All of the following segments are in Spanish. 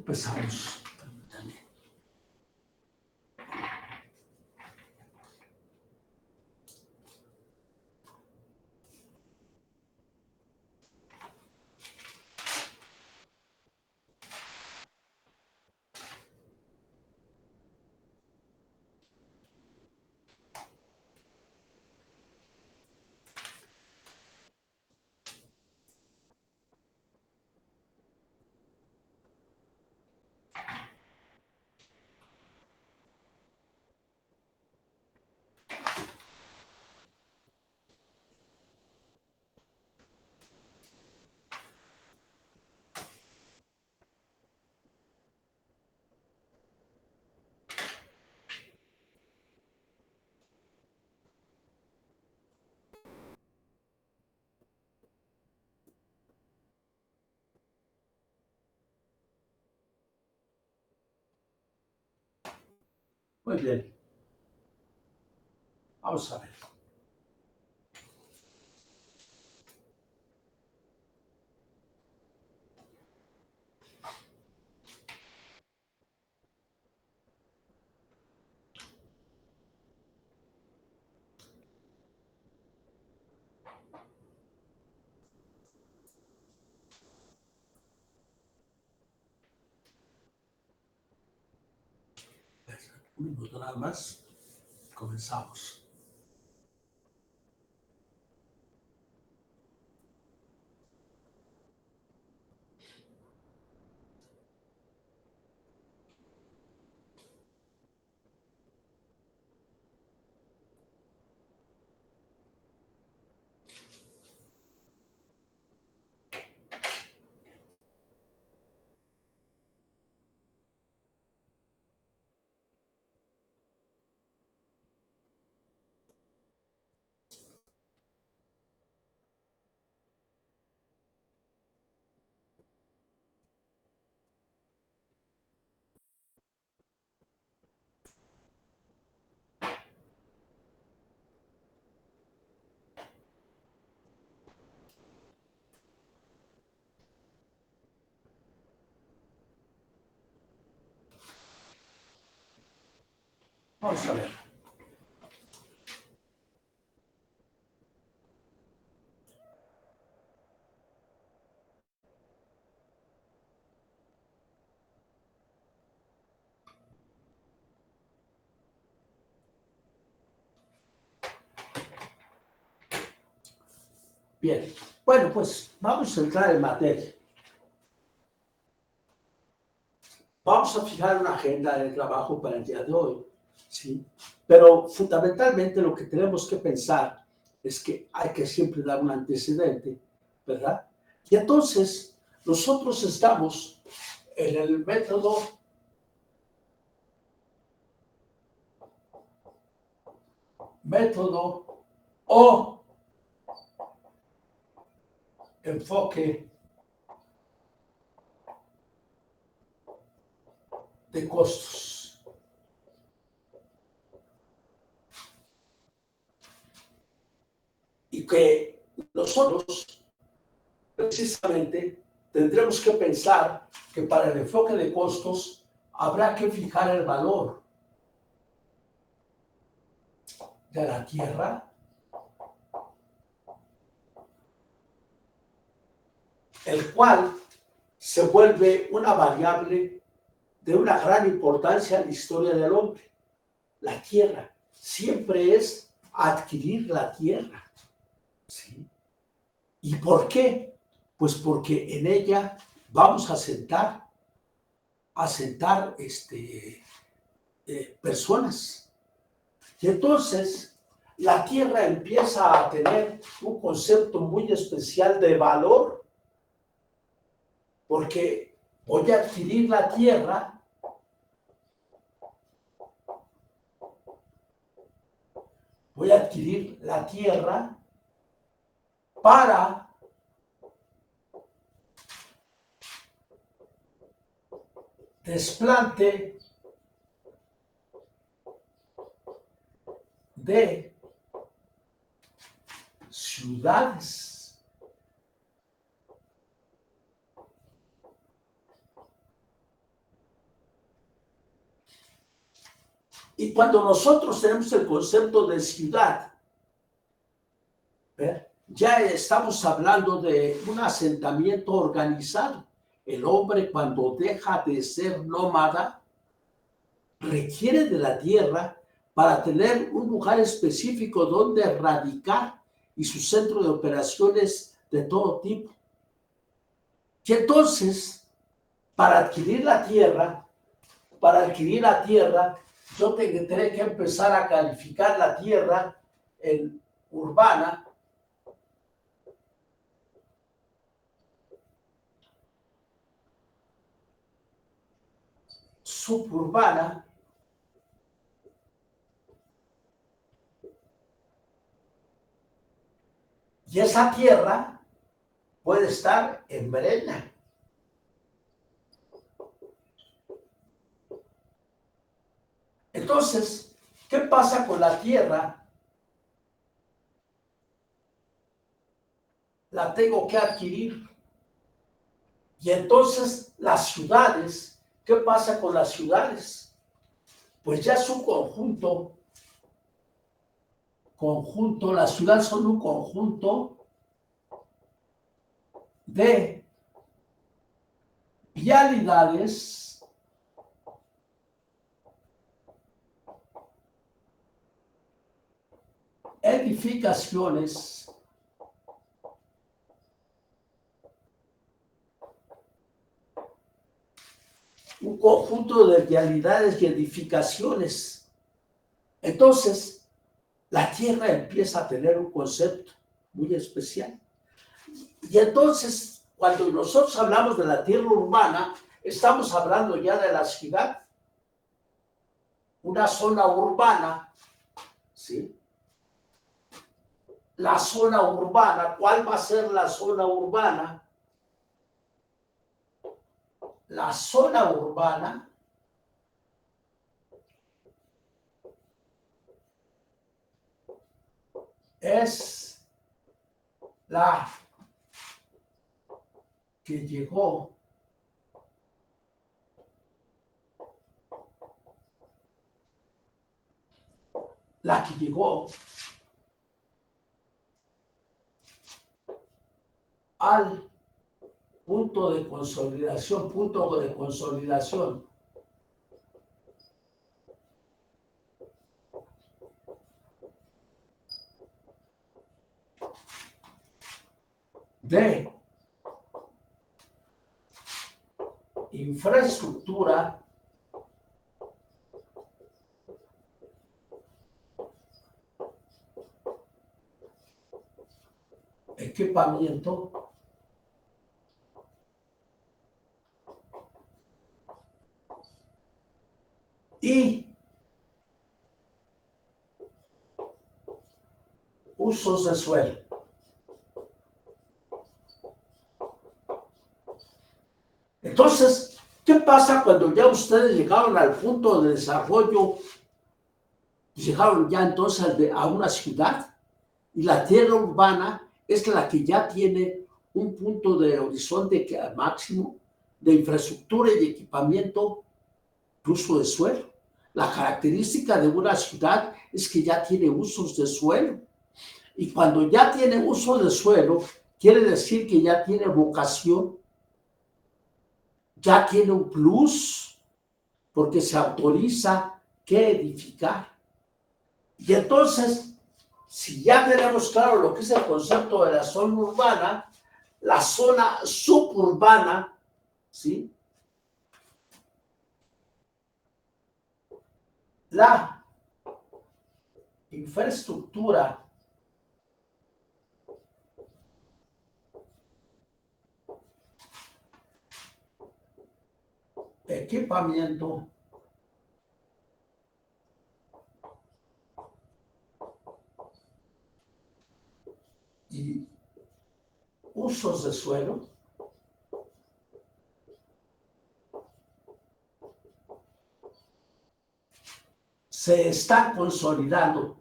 Empezamos. Muy bien. Vamos a ver. Un minuto nada más. Comenzamos. Vamos a ver. Bien. Bueno, pues vamos a entrar en materia. Vamos a fijar una agenda de trabajo para el día de hoy, ¿sí? Pero fundamentalmente lo que tenemos que pensar es que hay que siempre dar un antecedente, ¿verdad? Y entonces nosotros estamos en el método o enfoque de costos. Y que nosotros precisamente tendremos que pensar que para el enfoque de costos habrá que fijar el valor de la tierra, el cual se vuelve una variable de una gran importancia en la historia del hombre. La tierra siempre es adquirir la tierra, ¿sí? ¿Y por qué? Pues porque en ella vamos a sentar personas. Y entonces la tierra empieza a tener un concepto muy especial de valor, porque voy a adquirir la tierra para desplante de ciudades. Y cuando nosotros tenemos el concepto de ciudad, ya estamos hablando de un asentamiento organizado. El hombre, cuando deja de ser nómada, requiere de la tierra para tener un lugar específico donde radicar y su centro de operaciones de todo tipo. Y entonces, para adquirir la tierra, yo tendré que empezar a calificar la tierra en urbana, suburbana y esa tierra puede estar en Breña. Entonces, ¿qué pasa con la tierra? La tengo que adquirir. Y entonces las ciudades, ¿qué pasa con las ciudades? Pues ya es un conjunto, las ciudades son un conjunto de vialidades, edificaciones, un conjunto de vialidades y edificaciones. Entonces, la tierra empieza a tener un concepto muy especial. Y entonces, cuando nosotros hablamos de la tierra urbana, estamos hablando ya de la ciudad, una zona urbana, ¿sí? La zona urbana, ¿cuál va a ser la zona urbana? La zona urbana es la que llegó al punto de consolidación de infraestructura, equipamiento y usos de suelo. Entonces, ¿qué pasa cuando ya ustedes llegaron al punto de desarrollo? Llegaron ya entonces a una ciudad y la tierra urbana es la que ya tiene un punto de horizonte máximo de infraestructura y de equipamiento de uso de suelo. La característica de una ciudad es que ya tiene usos de suelo. Y cuando ya tiene uso de suelo, quiere decir que ya tiene vocación, ya tiene un plus, porque se autoriza que edificar. Y entonces, si ya tenemos claro lo que es el concepto de la zona urbana, la zona suburbana, ¿sí? La infraestructura equipamiento y usos de suelo se está consolidando.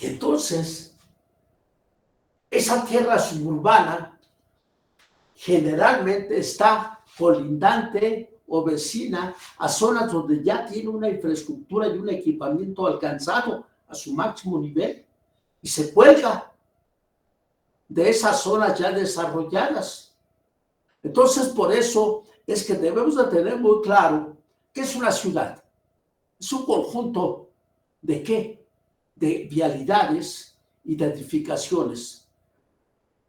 Y entonces, esa tierra suburbana generalmente está colindante o vecina a zonas donde ya tiene una infraestructura y un equipamiento alcanzado a su máximo nivel y se cuelga de esas zonas ya desarrolladas. Entonces, por eso es que debemos de tener muy claro qué es una ciudad. Es un conjunto de qué? De vialidades y de edificaciones.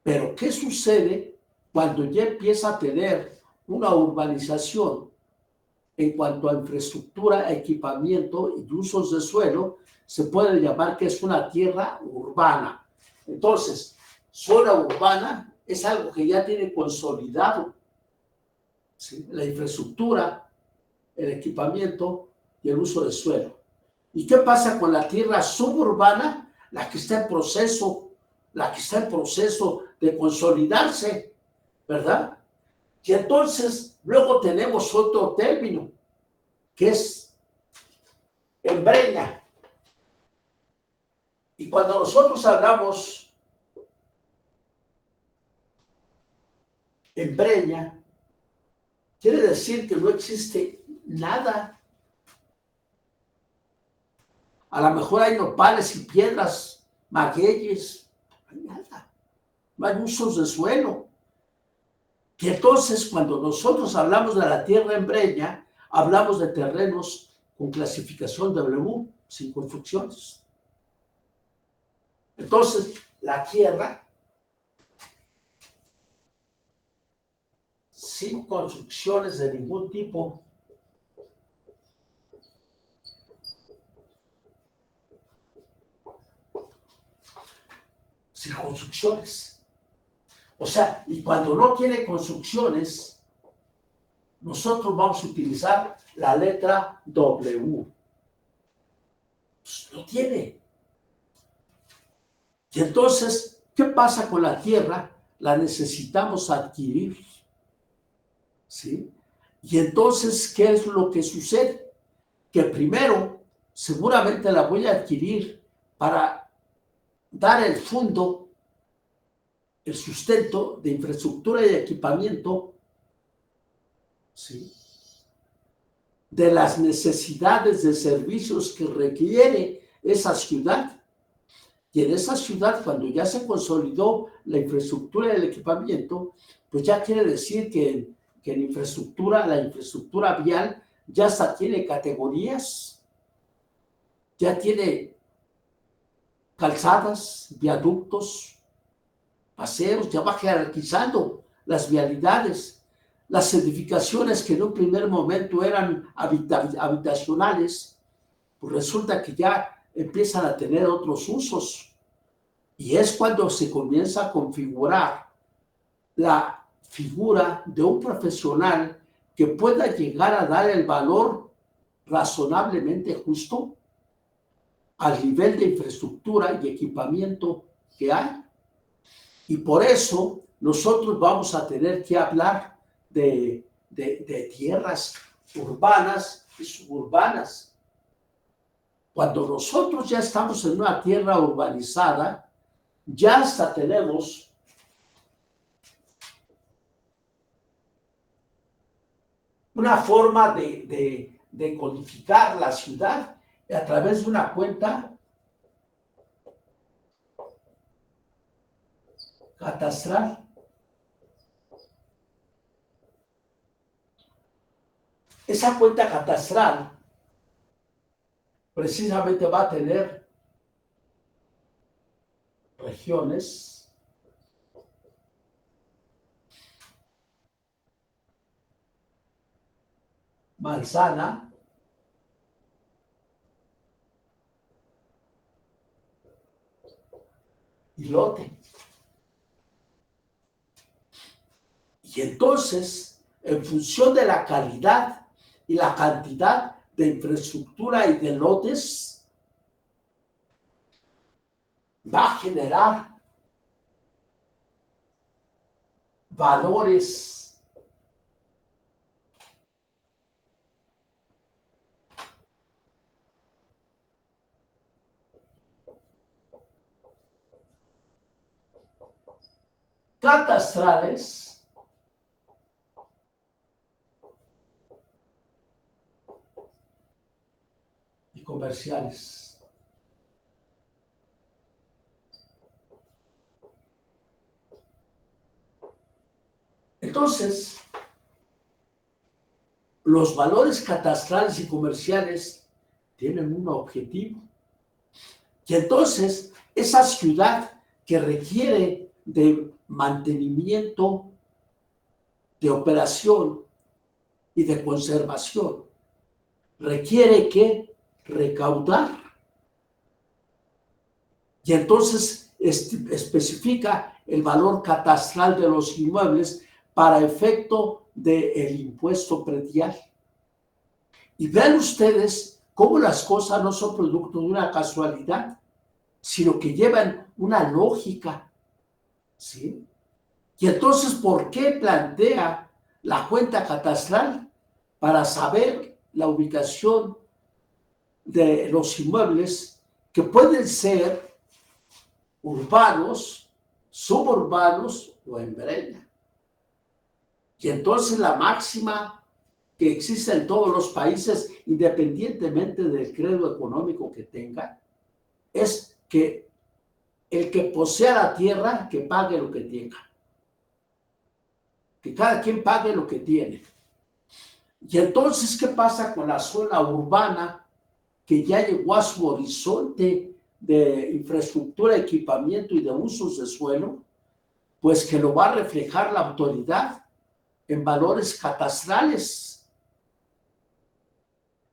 Pero ¿qué sucede cuando ya empieza a tener una urbanización en cuanto a infraestructura, equipamiento y usos de suelo? Se puede llamar que es una tierra urbana. Entonces, zona urbana es algo que ya tiene consolidado, ¿sí? La infraestructura, el equipamiento y el uso de suelo. ¿Y qué pasa con la tierra suburbana? La que está en proceso, de consolidarse, ¿verdad? Y entonces luego tenemos otro término, que es embreña. Y cuando nosotros hablamos embreña, quiere decir que no existe nada. A lo mejor hay nopales y piedras, magueyes, no hay nada. No hay usos de suelo. Y entonces, cuando nosotros hablamos de la tierra embreña, hablamos de terrenos con clasificación W, sin construcciones. Entonces, la tierra sin construcciones de ningún tipo sin construcciones. O sea, y cuando no tiene construcciones, nosotros vamos a utilizar la letra W. Pues no tiene. Y entonces, ¿qué pasa con la tierra? La necesitamos adquirir, ¿sí? Y entonces, ¿qué es lo que sucede? Que primero, seguramente la voy a adquirir para dar el fondo, el sustento de infraestructura y equipamiento, ¿sí? De las necesidades de servicios que requiere esa ciudad. Y en esa ciudad, cuando ya se consolidó la infraestructura y el equipamiento, pues ya quiere decir que la infraestructura vial ya hasta tiene categorías, ya tiene calzadas, viaductos, paseos, ya va jerarquizando las vialidades, las edificaciones que en un primer momento eran habitacionales, pues resulta que ya empiezan a tener otros usos. Y es cuando se comienza a configurar la figura de un profesional que pueda llegar a dar el valor razonablemente justo al nivel de infraestructura y equipamiento que hay. Y por eso nosotros vamos a tener que hablar de tierras urbanas y suburbanas. Cuando nosotros ya estamos en una tierra urbanizada, ya hasta tenemos una forma de codificar la ciudad a través de una cuenta catastral. Esa cuenta catastral precisamente va a tener regiones, manzana, y lote. Y entonces, en función de la calidad y la cantidad de infraestructura y de lotes, va a generar valores catastrales y comerciales. Entonces, los valores catastrales y comerciales tienen un objetivo. Y entonces, esa ciudad que requiere de mantenimiento, de operación y de conservación, requiere que recaudar. Y entonces especifica el valor catastral de los inmuebles para efecto del impuesto predial. Y vean ustedes cómo las cosas no son producto de una casualidad, sino que llevan una lógica, ¿sí? Y entonces, ¿por qué plantea la cuenta catastral? Para saber la ubicación de los inmuebles que pueden ser urbanos, suburbanos o en breña. Y entonces la máxima que existe en todos los países, independientemente del credo económico que tenga, es que el que posea la tierra, que pague lo que tenga. Que cada quien pague lo que tiene. Y entonces, ¿qué pasa con la zona urbana que ya llegó a su horizonte de infraestructura, equipamiento y de usos de suelo? Pues que lo va a reflejar la autoridad en valores catastrales.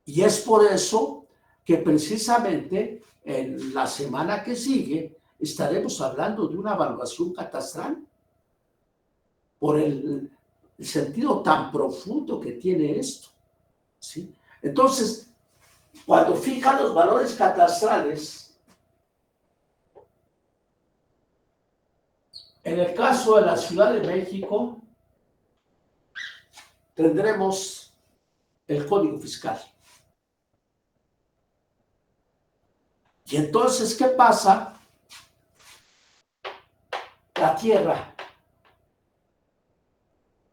Y es por eso que precisamente en la semana que sigue estaremos hablando de una evaluación catastral por el sentido tan profundo que tiene esto, ¿sí? Entonces, cuando fijan los valores catastrales, en el caso de la Ciudad de México, tendremos el Código Fiscal. Y entonces, ¿qué pasa? La tierra.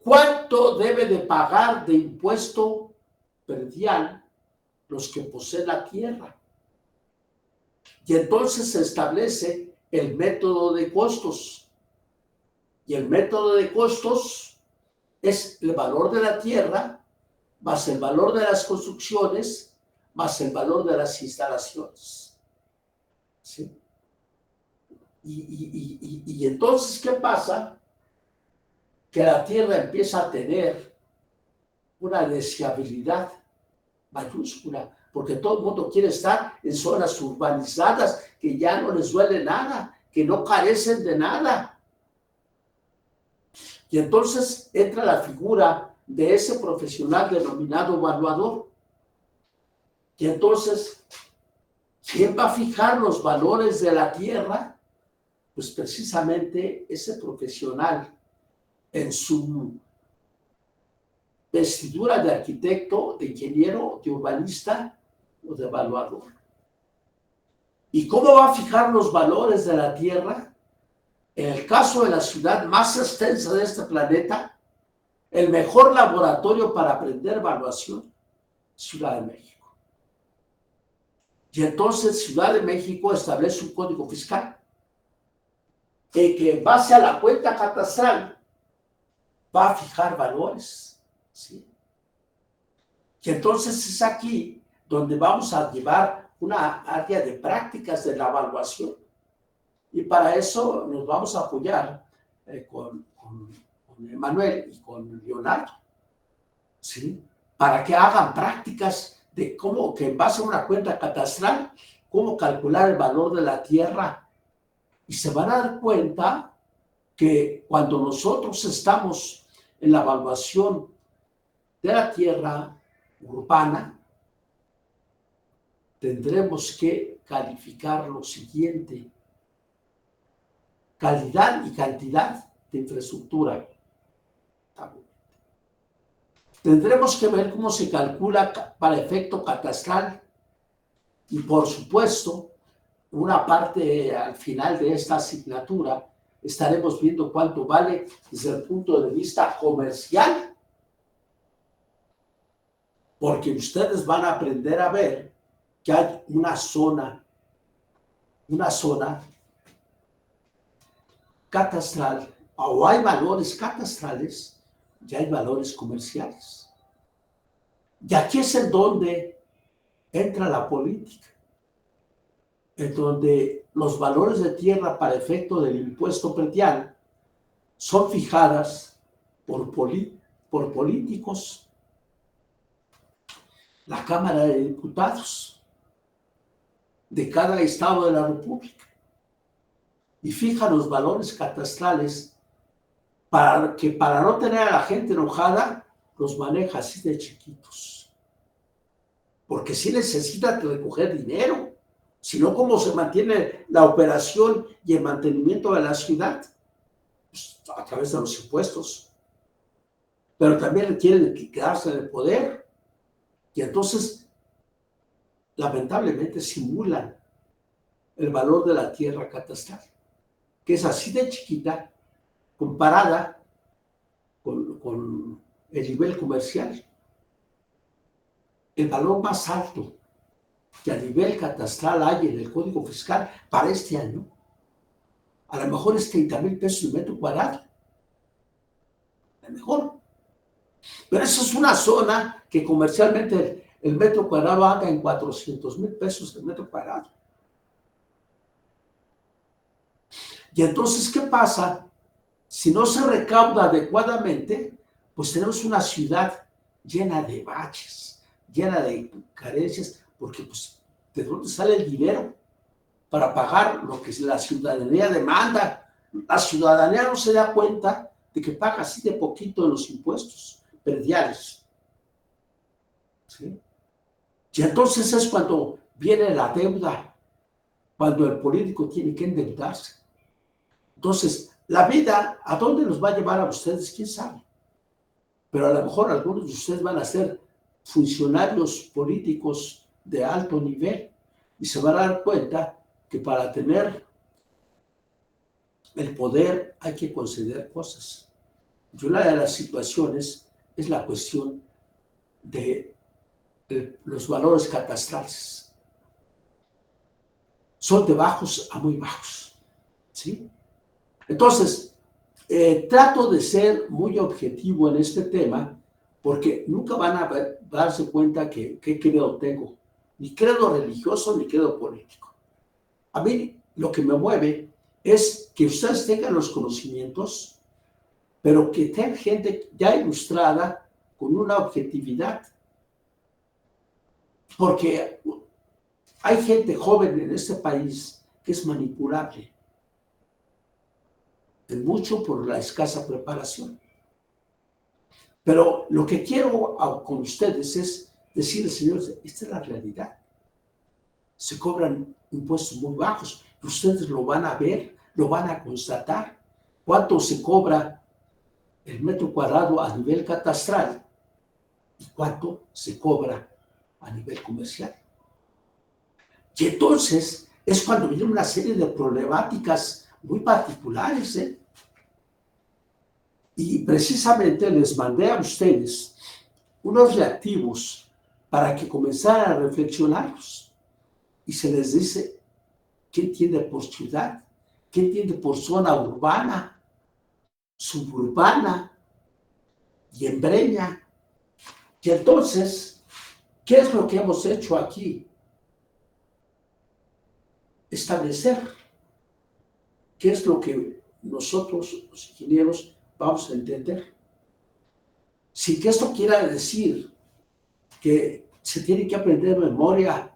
¿Cuánto debe de pagar de impuesto predial los que poseen la tierra? Y entonces se establece el método de costos. Y el método de costos es el valor de la tierra más el valor de las construcciones más el valor de las instalaciones. ¿Sí? Y entonces, ¿qué pasa? Que la tierra empieza a tener una deseabilidad mayúscula, porque todo el mundo quiere estar en zonas urbanizadas que ya no les duele nada, que no carecen de nada. Y entonces entra la figura de ese profesional denominado evaluador. Y entonces, ¿quién va a fijar los valores de la tierra? Pues precisamente ese profesional en su vestidura de arquitecto, de ingeniero, de urbanista o de evaluador. ¿Y cómo va a fijar los valores de la tierra? En el caso de la ciudad más extensa de este planeta, el mejor laboratorio para aprender evaluación, Ciudad de México. Y entonces Ciudad de México establece un código fiscal que en base a la cuenta catastral va a fijar valores, ¿sí? Y entonces es aquí donde vamos a llevar una área de prácticas de la evaluación. Y para eso nos vamos a apoyar con Emanuel y con Leonardo, ¿sí? Para que hagan prácticas de cómo, que en base a una cuenta catastral, cómo calcular el valor de la tierra. Y se van a dar cuenta que cuando nosotros estamos en la evaluación de la tierra urbana, tendremos que calificar lo siguiente: calidad y cantidad de infraestructura. Tendremos que ver cómo se calcula para efecto catastral y, por supuesto, una parte al final de esta asignatura estaremos viendo cuánto vale desde el punto de vista comercial, porque ustedes van a aprender a ver que hay una zona catastral, o hay valores catastrales y hay valores comerciales. Y aquí es en donde entra la política, en donde los valores de tierra para efecto del impuesto predial son fijadas por políticos, la Cámara de Diputados de cada estado de la República, y fija los valores catastrales para no tener a la gente enojada, los maneja así de chiquitos. Porque sí necesita recoger dinero, si no, ¿cómo se mantiene la operación y el mantenimiento de la ciudad? Pues a través de los impuestos. Pero también quieren quedarse en el poder. Y entonces, lamentablemente, simulan el valor de la tierra catastral, que es así de chiquita comparada con el nivel comercial. El valor más alto que a nivel catastral hay en el Código Fiscal para este año, a lo mejor es 30,000 pesos el metro cuadrado. A lo mejor. Pero eso es una zona que comercialmente el metro cuadrado anda en 400,000 pesos el metro cuadrado. Y entonces, ¿qué pasa? Si no se recauda adecuadamente, pues tenemos una ciudad llena de baches, llena de carencias, porque pues, ¿de dónde sale el dinero para pagar lo que la ciudadanía demanda? La ciudadanía no se da cuenta de que paga así de poquito en los impuestos prediales. ¿Sí? Y entonces es cuando viene la deuda, cuando el político tiene que endeudarse. Entonces, la vida, ¿a dónde los va a llevar a ustedes? ¿Quién sabe? Pero a lo mejor algunos de ustedes van a ser funcionarios políticos de alto nivel y se van a dar cuenta que para tener el poder hay que conceder cosas. Y una de las situaciones es la cuestión de los valores catastrales. Son de bajos a muy bajos, ¿sí? Entonces, trato de ser muy objetivo en este tema porque nunca van a darse cuenta que qué credo tengo, ni credo religioso ni credo político. A mí lo que me mueve es que ustedes tengan los conocimientos, pero que tengan gente ya ilustrada con una objetividad. Porque hay gente joven en este país que es manipulable, mucho por la escasa preparación. Pero lo que quiero con ustedes es decirles, señores, esta es la realidad. Se cobran impuestos muy bajos, ustedes lo van a ver, lo van a constatar. ¿Cuánto se cobra el metro cuadrado a nivel catastral y cuánto se cobra a nivel comercial? Y entonces es cuando viene una serie de problemáticas muy particulares, ¿eh? Y precisamente les mandé a ustedes unos reactivos para que comenzaran a reflexionarlos. Y se les dice, ¿qué entiende por ciudad? ¿Qué entiende por zona urbana, suburbana y en breña? Y entonces, ¿qué es lo que hemos hecho aquí? Establecer qué es lo que nosotros, los ingenieros, vamos a entender. Sin que esto quiera decir que se tiene que aprender de memoria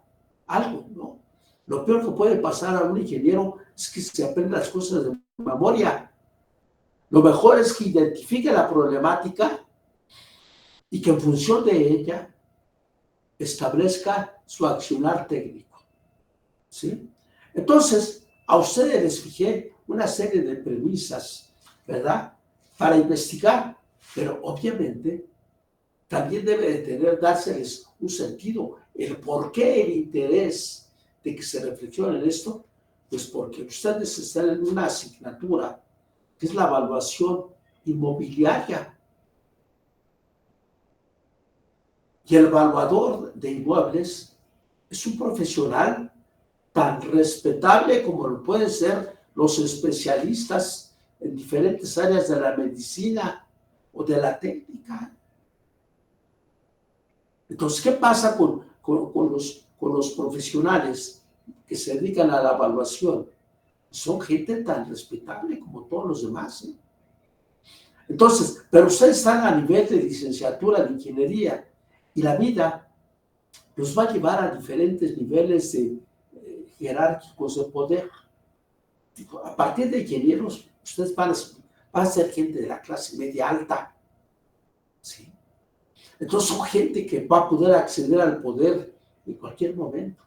algo, ¿no? Lo peor que puede pasar a un ingeniero es que se aprenda las cosas de memoria. Lo mejor es que identifique la problemática y que en función de ella establezca su accionar técnico, ¿sí? Entonces, a ustedes les fijé una serie de premisas, ¿verdad?, para investigar, pero obviamente también debe de dárseles un sentido. El por qué el interés de que se reflexione en esto, pues porque ustedes están en una asignatura que es la evaluación inmobiliaria. Y el evaluador de inmuebles es un profesional tan respetable como lo pueden ser los especialistas en diferentes áreas de la medicina o de la técnica. Entonces, ¿qué pasa con los profesionales que se dedican a la evaluación? Son gente tan respetable como todos los demás, ¿eh? Entonces, pero ustedes están a nivel de licenciatura de ingeniería y la vida los va a llevar a diferentes niveles jerárquicos de poder. A partir de ingenieros, ustedes van a ser gente de la clase media alta, ¿sí? Entonces son gente que va a poder acceder al poder en cualquier momento.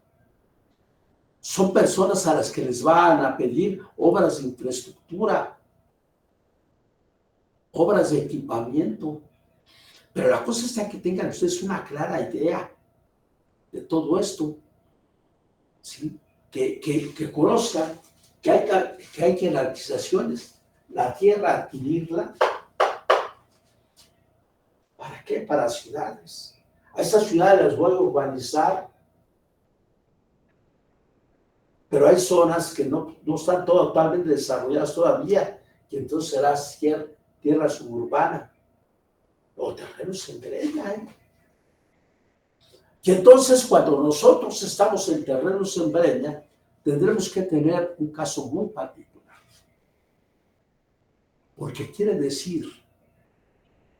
Son personas a las que les van a pedir obras de infraestructura, obras de equipamiento. Pero la cosa está que tengan ustedes una clara idea de todo esto, ¿sí? Que conozcan que hay jerarquizaciones. La tierra, adquirirla, ¿para qué? Para ciudades. A estas ciudades las voy a urbanizar, pero hay zonas que no están totalmente desarrolladas todavía, y entonces será tierra suburbana o terrenos en Breña, ¿eh? Y entonces cuando nosotros estamos en terrenos en Breña, tendremos que tener un caso muy particular, porque quiere decir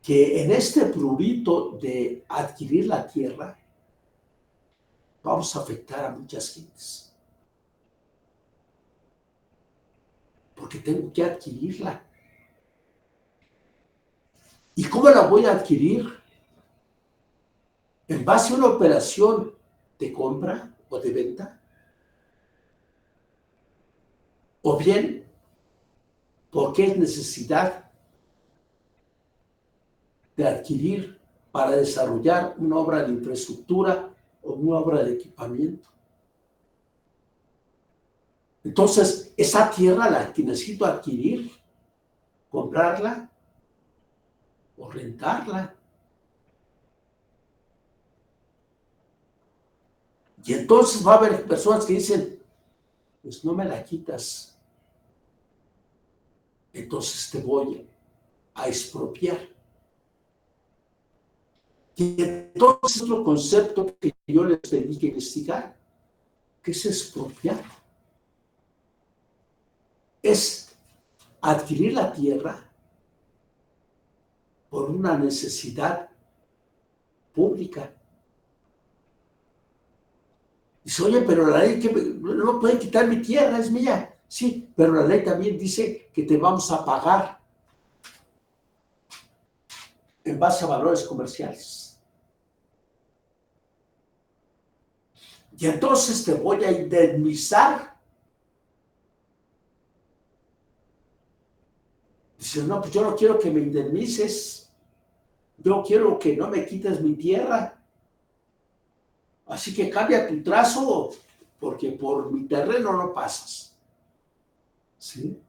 que en este prurito de adquirir la tierra, vamos a afectar a muchas gentes, porque tengo que adquirirla. ¿Y cómo la voy a adquirir? ¿En base a una operación de compra o de venta? ¿O bien porque es necesidad de adquirir para desarrollar una obra de infraestructura o una obra de equipamiento? Entonces, esa tierra la que necesito adquirir, comprarla o rentarla. Y entonces va a haber personas que dicen, pues no me la quitas, entonces te voy a expropiar. Y entonces otro concepto que yo les pedí que investigar, ¿qué es expropiar? Es adquirir la tierra por una necesidad pública. Dice, oye, pero la ley que no pueden quitar mi tierra, es mía. Sí, pero la ley también dice que te vamos a pagar en base a valores comerciales. Y entonces te voy a indemnizar. Dice, no, pues yo no quiero que me indemnices. Yo quiero que no me quites mi tierra. Así que cambia tu trazo, porque por mi terreno no pasas, ¿sí?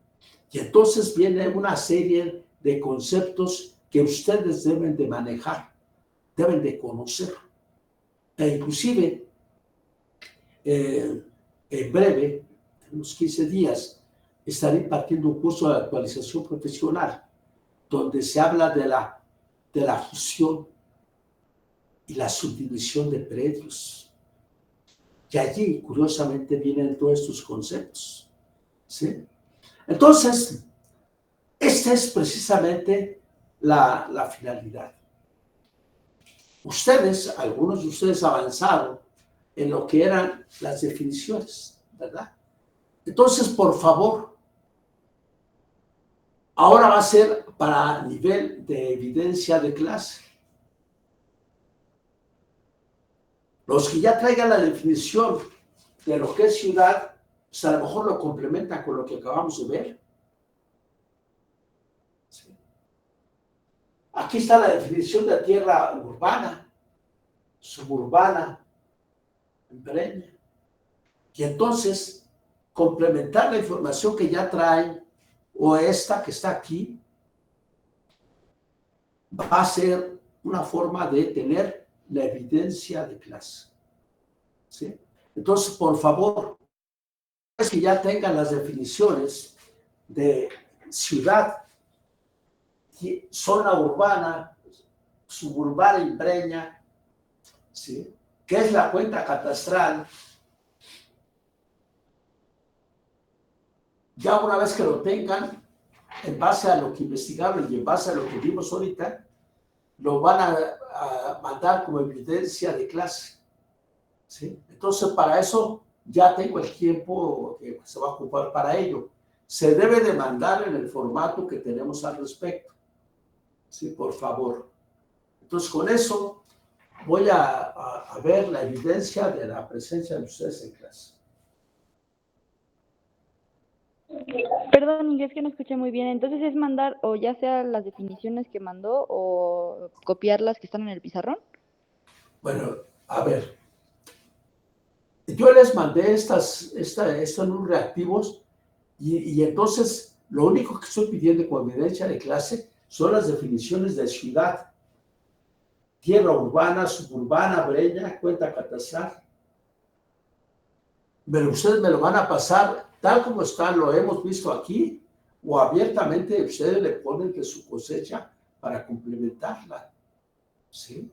Y entonces viene una serie de conceptos que ustedes deben de manejar, deben de conocer. E inclusive, en breve, en unos 15 días, estaré impartiendo un curso de actualización profesional, donde se habla de la fusión y la subdivisión de predios. Y allí, curiosamente, vienen todos estos conceptos, ¿sí? Entonces, esta es precisamente la finalidad. Algunos de ustedes avanzaron en lo que eran las definiciones, ¿verdad? Entonces, por favor, ahora va a ser para nivel de evidencia de clase. Los que ya traigan la definición de lo que es ciudad, pues a lo mejor lo complementan con lo que acabamos de ver. ¿Sí? Aquí está la definición de tierra urbana, suburbana, en Breña. Y entonces, complementar la información que ya traen o esta que está aquí, va a ser una forma de tener la evidencia de clase. ¿Sí? Entonces, por favor, es que ya tengan las definiciones de ciudad, zona urbana, suburbana y breña, ¿sí? ¿Qué es la cuenta catastral? Ya una vez que lo tengan, en base a lo que investigaron y en base a lo que vimos ahorita, lo van a mandar como evidencia de clase. ¿Sí? Entonces, para eso ya tengo el tiempo que se va a ocupar para ello. Se debe de mandar en el formato que tenemos al respecto. Sí, por favor. Entonces, con eso voy a ver la evidencia de la presencia de ustedes en clase. Perdón, Inés, que no escuché muy bien. Entonces es mandar o ya sea las definiciones que mandó o copiar las que están en el pizarrón. Bueno, a ver. Yo les mandé esto en un reactivos y entonces lo único que estoy pidiendo como evidencia de clase son las definiciones de ciudad, tierra urbana, suburbana, breña, cuenta catastral. Pero ustedes me lo van a pasar tal como está, lo hemos visto aquí, o abiertamente ustedes le ponen de su cosecha para complementarla. ¿Sí?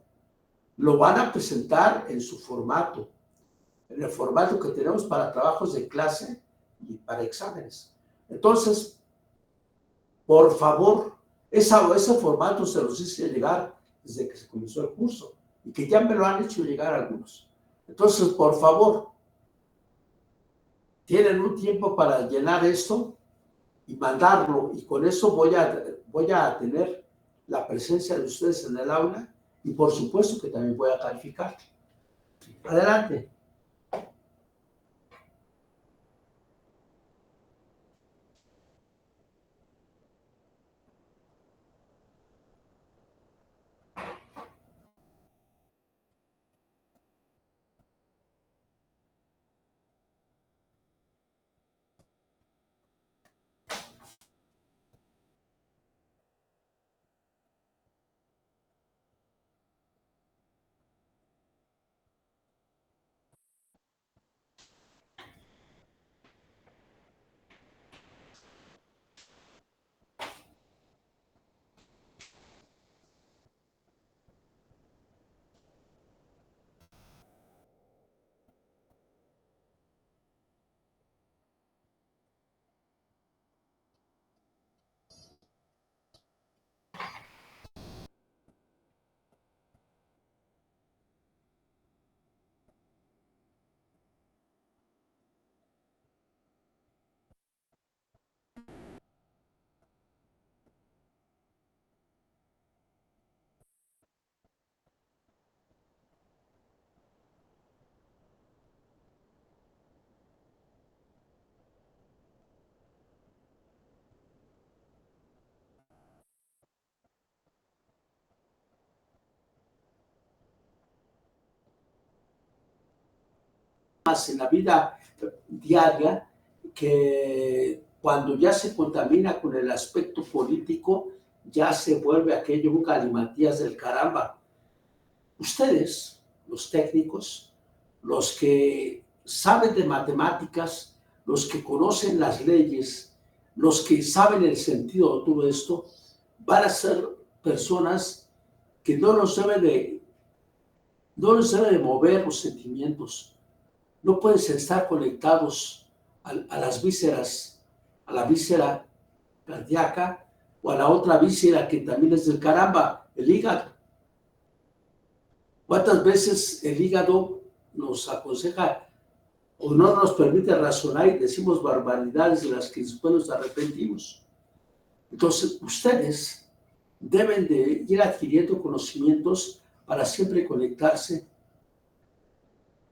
Lo van a presentar en su formato, en el formato que tenemos para trabajos de clase y para exámenes. Entonces, por favor, ese formato se los hice llegar desde que se comenzó el curso y que ya me lo han hecho llegar algunos. Entonces, por favor, tienen un tiempo para llenar esto y mandarlo, y con eso voy a tener la presencia de ustedes en el aula y por supuesto que también voy a calificar. Adelante. Más en la vida diaria que cuando ya se contamina con el aspecto político, ya se vuelve aquello un galimatías del caramba. Ustedes, los técnicos, los que saben de matemáticas, los que conocen las leyes, los que saben el sentido de todo esto, van a ser personas que no nos deben de mover los sentimientos. No pueden estar conectados a las vísceras, a la víscera cardíaca o a la otra víscera que también es del caramba, el hígado. ¿Cuántas veces el hígado nos aconseja o no nos permite razonar y decimos barbaridades de las que después nos arrepentimos? Entonces, ustedes deben de ir adquiriendo conocimientos para siempre conectarse.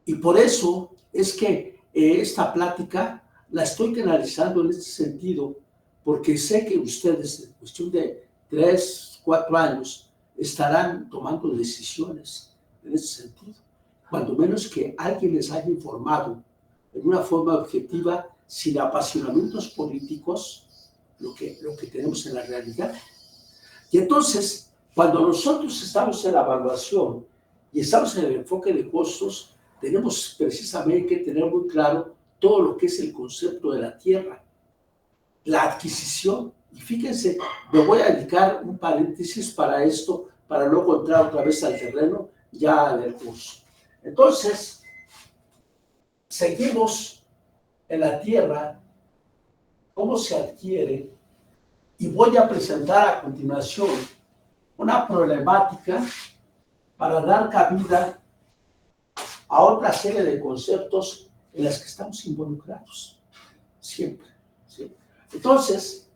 Y por eso es que esta plática la estoy canalizando en este sentido, porque sé que ustedes, en cuestión de 3, 4 años, estarán tomando decisiones en ese sentido. Cuando menos que alguien les haya informado en una forma objetiva, sin apasionamientos políticos, lo que tenemos en la realidad. Y entonces, cuando nosotros estamos en la evaluación y estamos en el enfoque de costos, tenemos precisamente que tener muy claro todo lo que es el concepto de la tierra, la adquisición. Y fíjense, me voy a dedicar un paréntesis para esto, para luego entrar otra vez al terreno ya del curso. Entonces, seguimos en la tierra, cómo se adquiere, y voy a presentar a continuación una problemática para dar cabida a otra serie de conceptos en las que estamos involucrados, siempre, ¿sí? Entonces,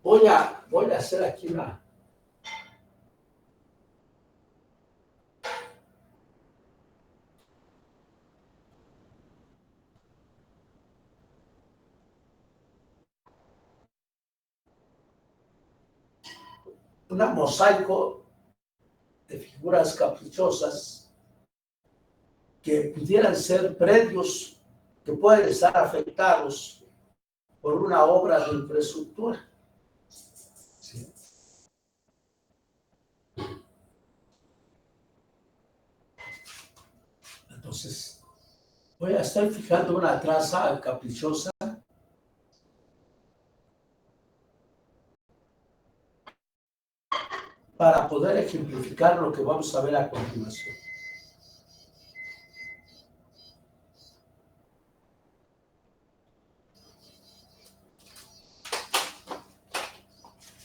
voy a hacer aquí una mosaico de figuras caprichosas que pudieran ser predios que pueden estar afectados por una obra de infraestructura. ¿Sí? Entonces, voy a estar fijando una traza caprichosa para poder ejemplificar lo que vamos a ver a continuación.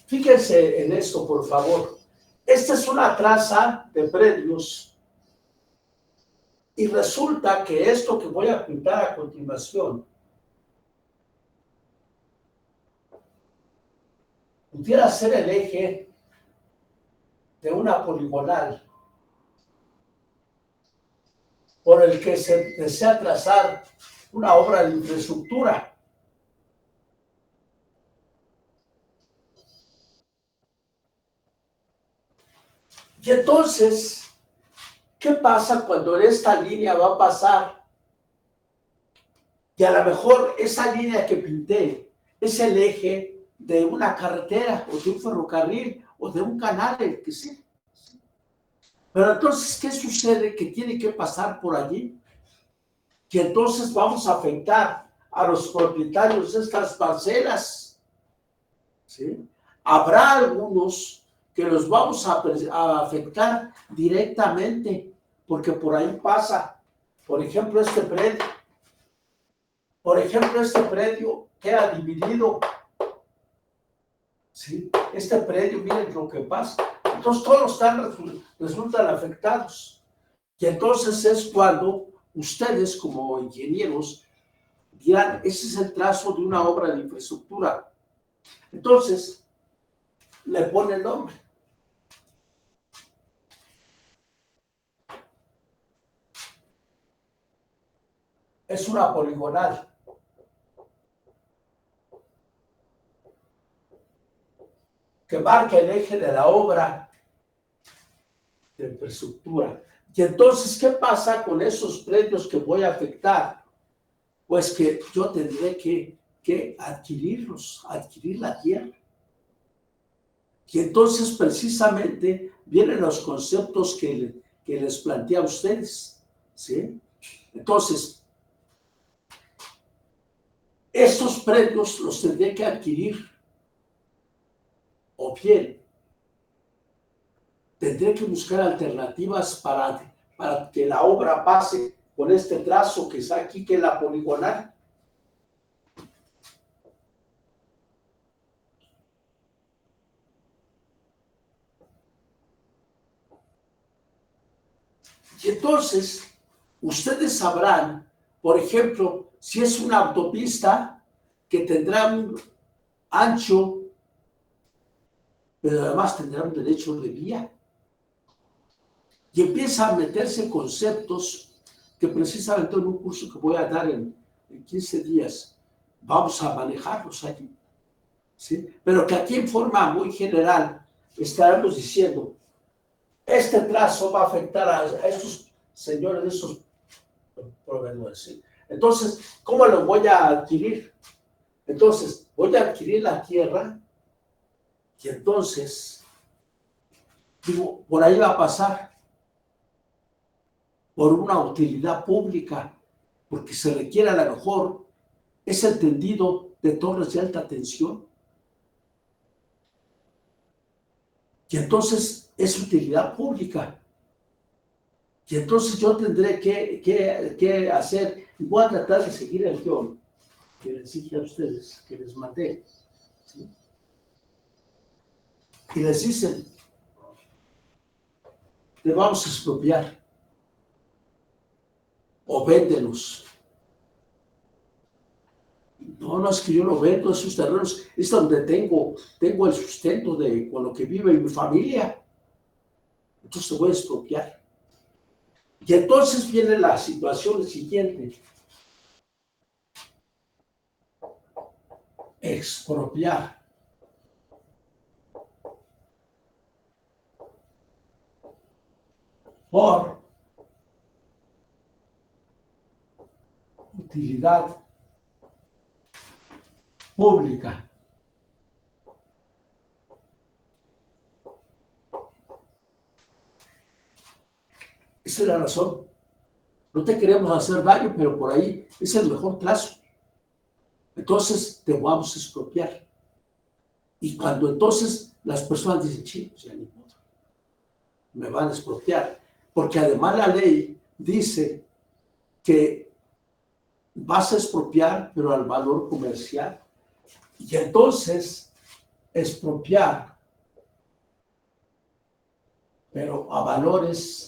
Fíjense en esto, por favor. Esta es una traza de predios y resulta que esto que voy a pintar a continuación pudiera ser el eje de una poligonal por el que se desea trazar una obra de infraestructura. Y entonces, ¿qué pasa cuando esta línea va a pasar? Y a lo mejor esa línea que pinté es el eje de una carretera o de un ferrocarril o de un canal, el que sea. Pero entonces, ¿qué sucede? Que tiene que pasar por allí. Y entonces vamos a afectar a los propietarios de estas parcelas, ¿sí? Habrá algunos que los vamos a afectar directamente, porque por ahí pasa, por ejemplo, este predio. Por ejemplo, este predio queda dividido, ¿sí? Este predio, miren lo que pasa. Entonces, todos resultan afectados. Y entonces es cuando ustedes, como ingenieros, dirán, ese es el trazo de una obra de infraestructura. Entonces, le pone el nombre. Es una poligonal. Que marca el eje de la obra de infraestructura. Y entonces, ¿qué pasa con esos predios que voy a afectar? Pues que yo tendré que adquirirlos, adquirir la tierra. Y entonces, precisamente, vienen los conceptos que les planteé a ustedes, ¿sí? Entonces, estos predios los tendré que adquirir, o bien tendré que buscar alternativas para que la obra pase con este trazo que está aquí, que es la poligonal. Y entonces, ustedes sabrán, por ejemplo, si es una autopista que tendrá un ancho, pero además tendrá un derecho de vía. Y empieza a meterse conceptos que precisamente en un curso que voy a dar en 15 días vamos a manejarlos allí, ¿sí? Pero que aquí en forma muy general estaremos diciendo, este trazo va a afectar a estos señores, a estos proveedores, ¿sí? Entonces, ¿cómo lo voy a adquirir? Entonces, voy a adquirir la tierra y entonces, digo, por ahí va a pasar por una utilidad pública, porque se requiere a lo mejor ese tendido de torres de alta tensión. Y entonces es utilidad pública. Y entonces yo tendré que hacer, y voy a tratar de seguir el guión que les dije a ustedes, que les mandé. ¿Sí? Y les dicen, te vamos a expropiar, o véndelos. No, no es que yo lo vendo, esos terrenos, es donde tengo el sustento con lo que vive mi familia. Entonces te voy a expropiar. Y entonces viene la situación siguiente. Expropiar. Por utilidad pública. Esa es la razón. No te queremos hacer daño, pero por ahí es el mejor plazo. Entonces te vamos a expropiar. Y cuando entonces las personas dicen, chicos, ya ni modo, me van a expropiar. Porque además la ley dice que vas a expropiar, pero al valor comercial. Y entonces, expropiar, pero a valores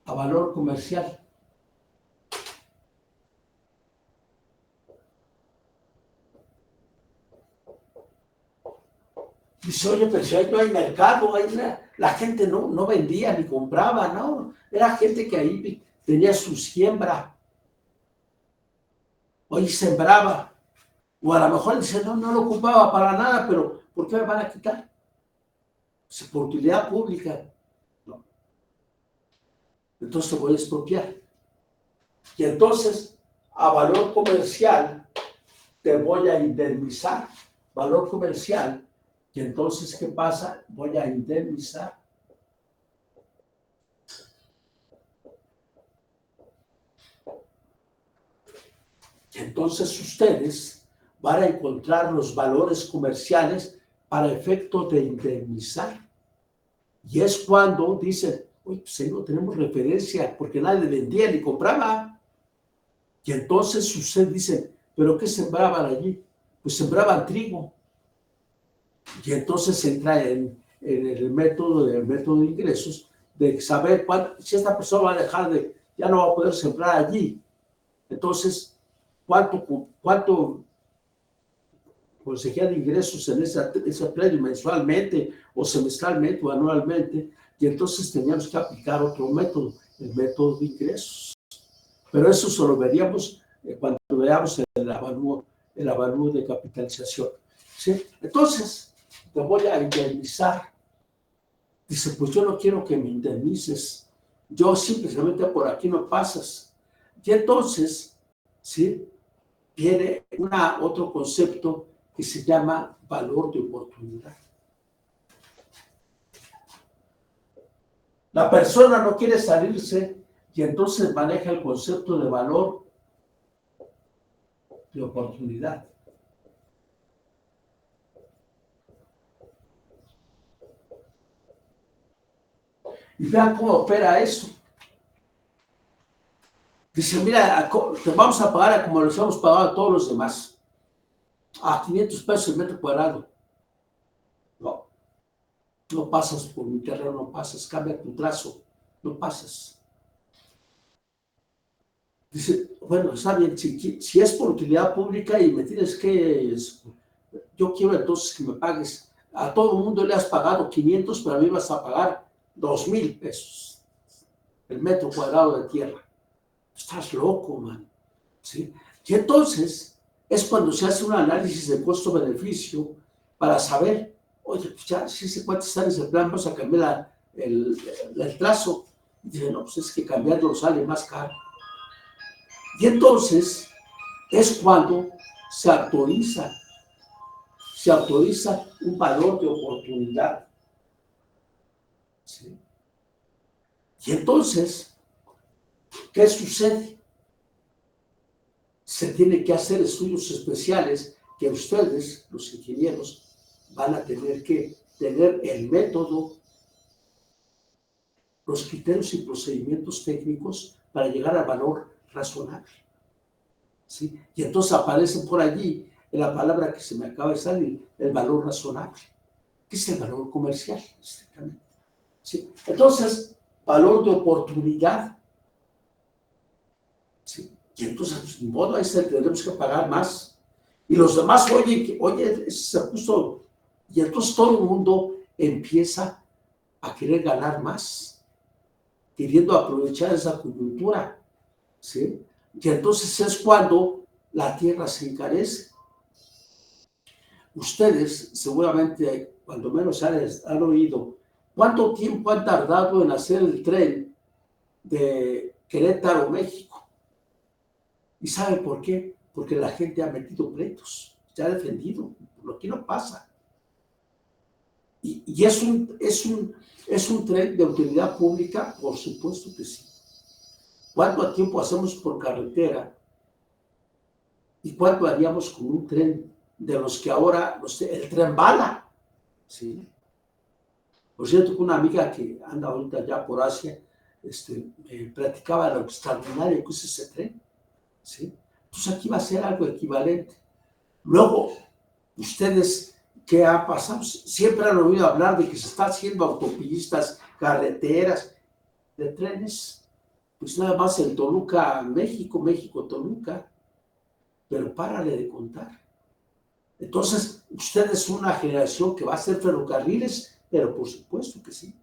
a valor comercial. Dice, oye, pero si ahí no hay mercado, la gente no vendía ni compraba, ¿no? Era gente que ahí tenía su siembra. Hoy sembraba. O a lo mejor dice, no lo ocupaba para nada, pero ¿por qué me van a quitar? Es por utilidad pública. No. Entonces te voy a expropiar. Y entonces, a valor comercial, te voy a indemnizar. Valor comercial. Y entonces, ¿qué pasa? Voy a indemnizar. Y entonces ustedes van a encontrar los valores comerciales para efecto de indemnizar. Y es cuando dicen, oye, pues ahí no tenemos referencia, porque nadie vendía ni compraba. Y entonces ustedes dicen, ¿pero qué sembraban allí? Pues sembraban trigo. Y entonces entra en el método de ingresos, de saber si esta persona va a dejar ya no va a poder sembrar allí. Entonces, ¿cuánto conseguía de ingresos en ese predio mensualmente o semestralmente o anualmente? Y entonces teníamos que aplicar otro método, el método de ingresos. Pero eso solo veríamos cuando veamos el avalúo de capitalización. ¿Sí? Entonces, te voy a indemnizar. Dice, pues yo no quiero que me indemnices. Yo simplemente por aquí no pasas. Y entonces, ¿sí? Viene otro concepto que se llama valor de oportunidad. La persona no quiere salirse y entonces maneja el concepto de valor de oportunidad. Y vean cómo opera eso. Dice, mira, te vamos a pagar como los hemos pagado a todos los demás. A 500 pesos el metro cuadrado. No pasas por mi terreno, no pasas, cambia tu trazo, no pasas. Dice, bueno, está bien, si es por utilidad pública y me tienes yo quiero entonces que me pagues. A todo el mundo le has pagado 500, pero a mí vas a pagar 2,000 pesos el metro cuadrado de tierra. Estás loco, man. ¿Sí? Y entonces es cuando se hace un análisis de costo-beneficio para saber, oye, pues ya, si ese cuate está en ese plan, vamos a cambiar el trazo. Y dice, no, pues es que cambiarlo sale más caro. Y entonces es cuando se autoriza un valor de oportunidad. ¿Sí? Y entonces, ¿qué sucede? Se tiene que hacer estudios especiales que ustedes, los ingenieros, van a tener que tener el método, los criterios y procedimientos técnicos para llegar al valor razonable. ¿Sí? Y entonces aparece por allí la palabra que se me acaba de salir, el valor razonable, que es el valor comercial, estrictamente. ¿Sí? Entonces, valor de oportunidad. ¿Sí? Y entonces, pues, ni modo, ahí tenemos que pagar más. Y los demás, oye, se puso. Y entonces todo el mundo empieza a querer ganar más, queriendo aprovechar esa coyuntura. ¿Sí? Y entonces es cuando la tierra se encarece. Ustedes seguramente, cuando menos han oído, ¿cuánto tiempo han tardado en hacer el tren de Querétaro, México? ¿Y sabe por qué? Porque la gente ha metido pleitos, se ha defendido, lo que no pasa. Y es un tren de utilidad pública, por supuesto que sí. ¿Cuánto tiempo hacemos por carretera? ¿Y cuánto haríamos con un tren de los que ahora, el tren bala? ¿Sí? Por cierto, que una amiga que anda ahorita ya por Asia, platicaba lo extraordinario que es ese tren. ¿Sí? Entonces aquí va a ser algo equivalente. Luego, ustedes, ¿qué ha pasado? Siempre han oído hablar de que se está haciendo autopistas, carreteras, de trenes. Pues nada más en Toluca, México, Toluca. Pero párale de contar. Entonces, ustedes son una generación que va a hacer ferrocarriles, pero por supuesto que sí.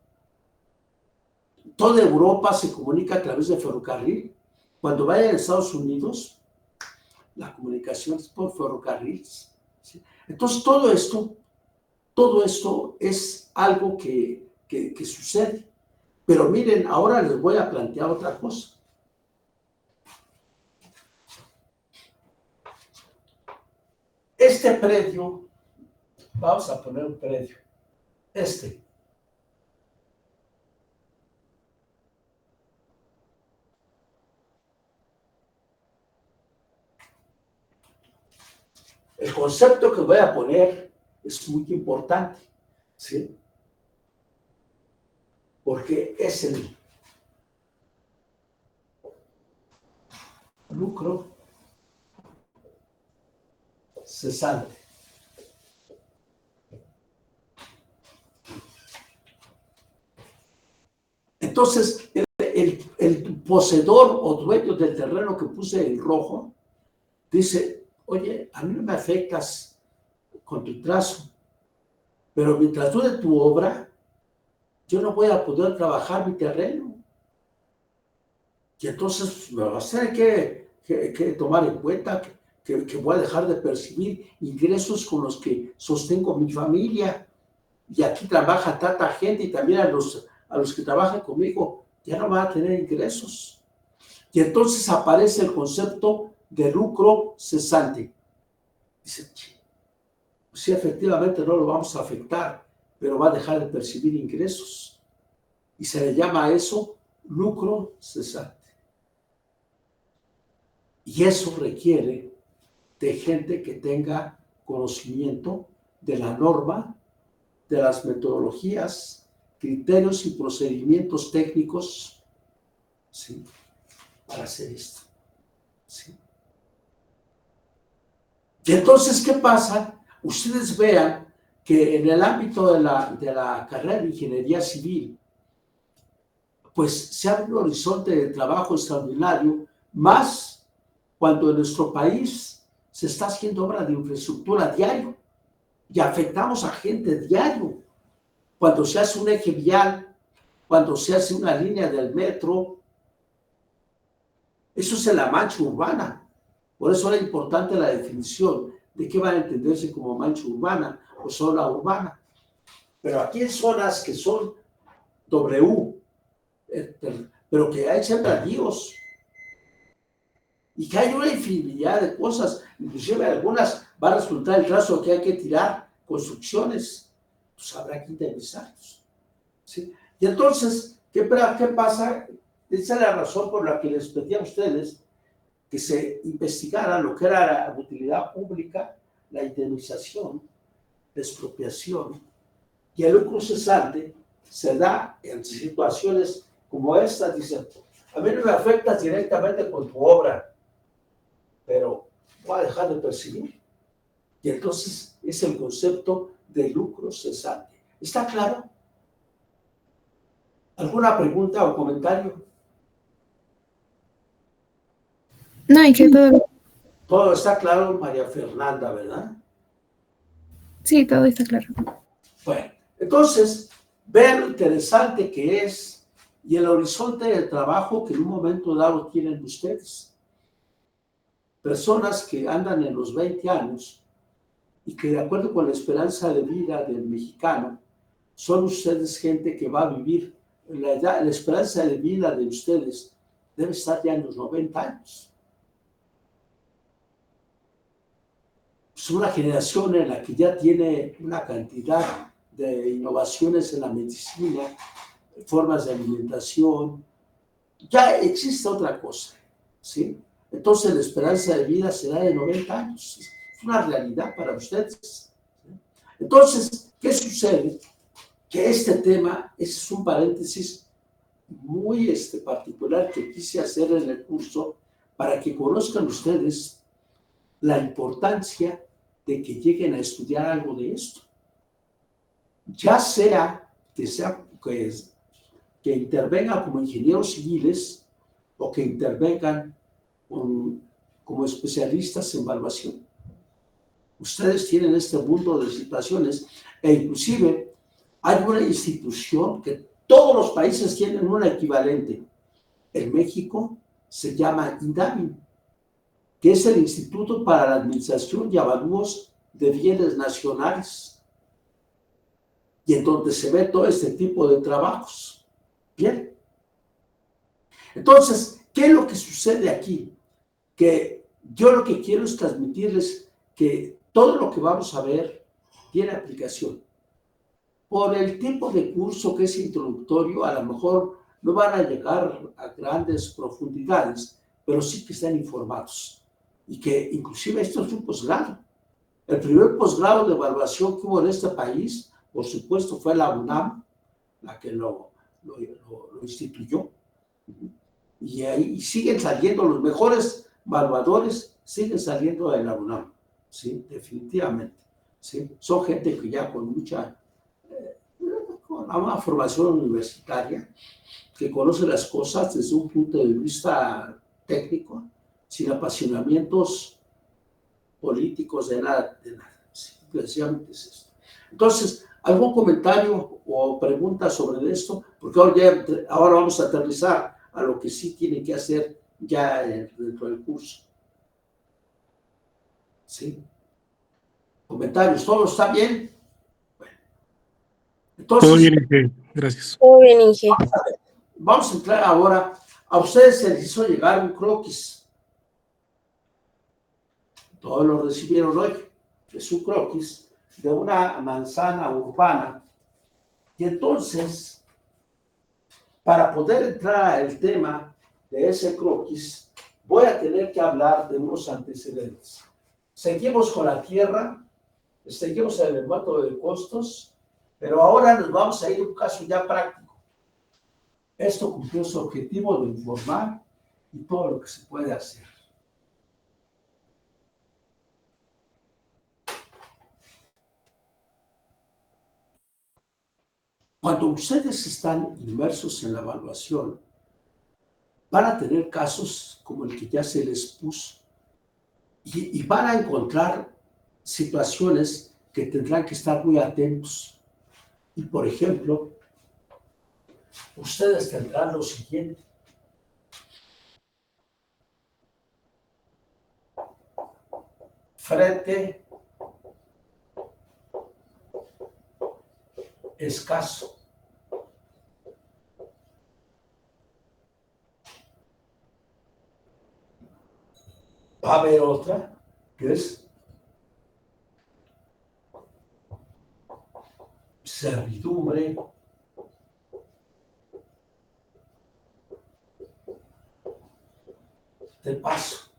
Toda Europa se comunica a través de ferrocarril. Cuando vayan a Estados Unidos, la comunicación es por ferrocarriles. ¿Sí? Entonces, todo esto es algo que sucede. Pero miren, ahora les voy a plantear otra cosa. Este predio, vamos a poner un predio, El concepto que voy a poner es muy importante, ¿sí? Porque es el lucro cesante. Entonces, el poseedor o dueño del terreno que puse en rojo dice, oye, a mí no me afectas con tu trazo, pero mientras dure tu obra, yo no voy a poder trabajar mi terreno. Y entonces me vas a tener que tomar en cuenta que voy a dejar de percibir ingresos con los que sostengo mi familia. Y aquí trabaja tanta gente y también a los que trabajan conmigo ya no van a tener ingresos. Y entonces aparece el concepto de lucro cesante. Dice, sí, efectivamente no lo vamos a afectar, pero va a dejar de percibir ingresos. Y se le llama a eso lucro cesante. Y eso requiere de gente que tenga conocimiento de la norma, de las metodologías, criterios y procedimientos técnicos, ¿sí? Para hacer esto. ¿Sí? Y entonces, ¿qué pasa? Ustedes vean que en el ámbito de la carrera de ingeniería civil, pues se abre un horizonte de trabajo extraordinario, más cuando en nuestro país se está haciendo obra de infraestructura diario y afectamos a gente diario. Cuando se hace un eje vial, cuando se hace una línea del metro, eso es en la mancha urbana. Por eso era importante la definición de qué va a entenderse como mancha urbana o zona urbana. Pero aquí hay zonas que son W, pero que hay sembradíos y que hay una infinidad de cosas, inclusive algunas va a resultar el caso que hay que tirar construcciones, pues habrá que indemnizarlos, ¿sí? Y entonces, ¿qué pasa? Esa es la razón por la que les pedí a ustedes que se investigara lo que era la utilidad pública, la indemnización, la expropiación, y el lucro cesante se da en situaciones como esta. Dicen, a mí no me afecta directamente con tu obra, pero voy a dejar de percibir. Y entonces es el concepto de lucro cesante. ¿Está claro? ¿Alguna pregunta o comentario? No, y que todo, Todo está claro, María Fernanda, ¿verdad? sí, todo está claro. Bueno, entonces, vean lo interesante que es y el horizonte de trabajo que en un momento dado tienen ustedes. Personas que andan en los 20 años y que de acuerdo con la esperanza de vida del mexicano, son ustedes gente que va a vivir, la esperanza de vida de ustedes debe estar ya en los 90 años. Es una generación en la que ya tiene una cantidad de innovaciones en la medicina, formas de alimentación, ya existe otra cosa, ¿sí? Entonces la esperanza de vida será de 90 años, es una realidad para ustedes, ¿sí? Entonces, ¿qué sucede? Que este tema es un paréntesis muy particular que quise hacer en el curso para que conozcan ustedes la importancia de que lleguen a estudiar algo de esto. Ya sea que intervengan como ingenieros civiles o que intervengan como especialistas en evaluación. Ustedes tienen este mundo de situaciones e inclusive hay una institución que todos los países tienen una equivalente. En México se llama INDABI, que es el Instituto para la Administración y Avalúos de Bienes Nacionales, y en donde se ve todo este tipo de trabajos. Bien. Entonces, ¿qué es lo que sucede aquí? Que yo lo que quiero es transmitirles que todo lo que vamos a ver tiene aplicación. Por el tipo de curso que es introductorio, a lo mejor no van a llegar a grandes profundidades, pero sí que están informados. Y que inclusive esto es un posgrado. El primer posgrado de evaluación que hubo en este país, por supuesto, fue la UNAM, la que lo instituyó. Y ahí siguen saliendo los mejores evaluadores, siguen saliendo de la UNAM, ¿sí? Definitivamente, ¿sí? Son gente que ya con mucha, con una formación universitaria, que conoce las cosas desde un punto de vista técnico, sin apasionamientos políticos de nada, ¿sí? Precisamente es esto. Entonces, ¿algún comentario o pregunta sobre esto? Porque ahora vamos a aterrizar a lo que sí tienen que hacer ya dentro del curso. ¿Sí? ¿Comentarios? ¿Todo está bien? Bueno. Entonces, todo bien, Inge. Gracias. Todo bien, Inge. vamos a entrar ahora. A ustedes se les hizo llegar un croquis. Todos lo recibieron hoy. Es un croquis de una manzana urbana. Y entonces, para poder entrar al tema de ese croquis, voy a tener que hablar de unos antecedentes. Seguimos con la tierra, seguimos en el método de costos, pero ahora nos vamos a ir a un caso ya práctico. Esto cumplió su objetivo de informar y todo lo que se puede hacer. Cuando ustedes están inmersos en la evaluación, van a tener casos como el que ya se les puso y van a encontrar situaciones que tendrán que estar muy atentos. Y, por ejemplo, ustedes tendrán lo siguiente. Frente escaso. Va a haber otra que es servidumbre de paso.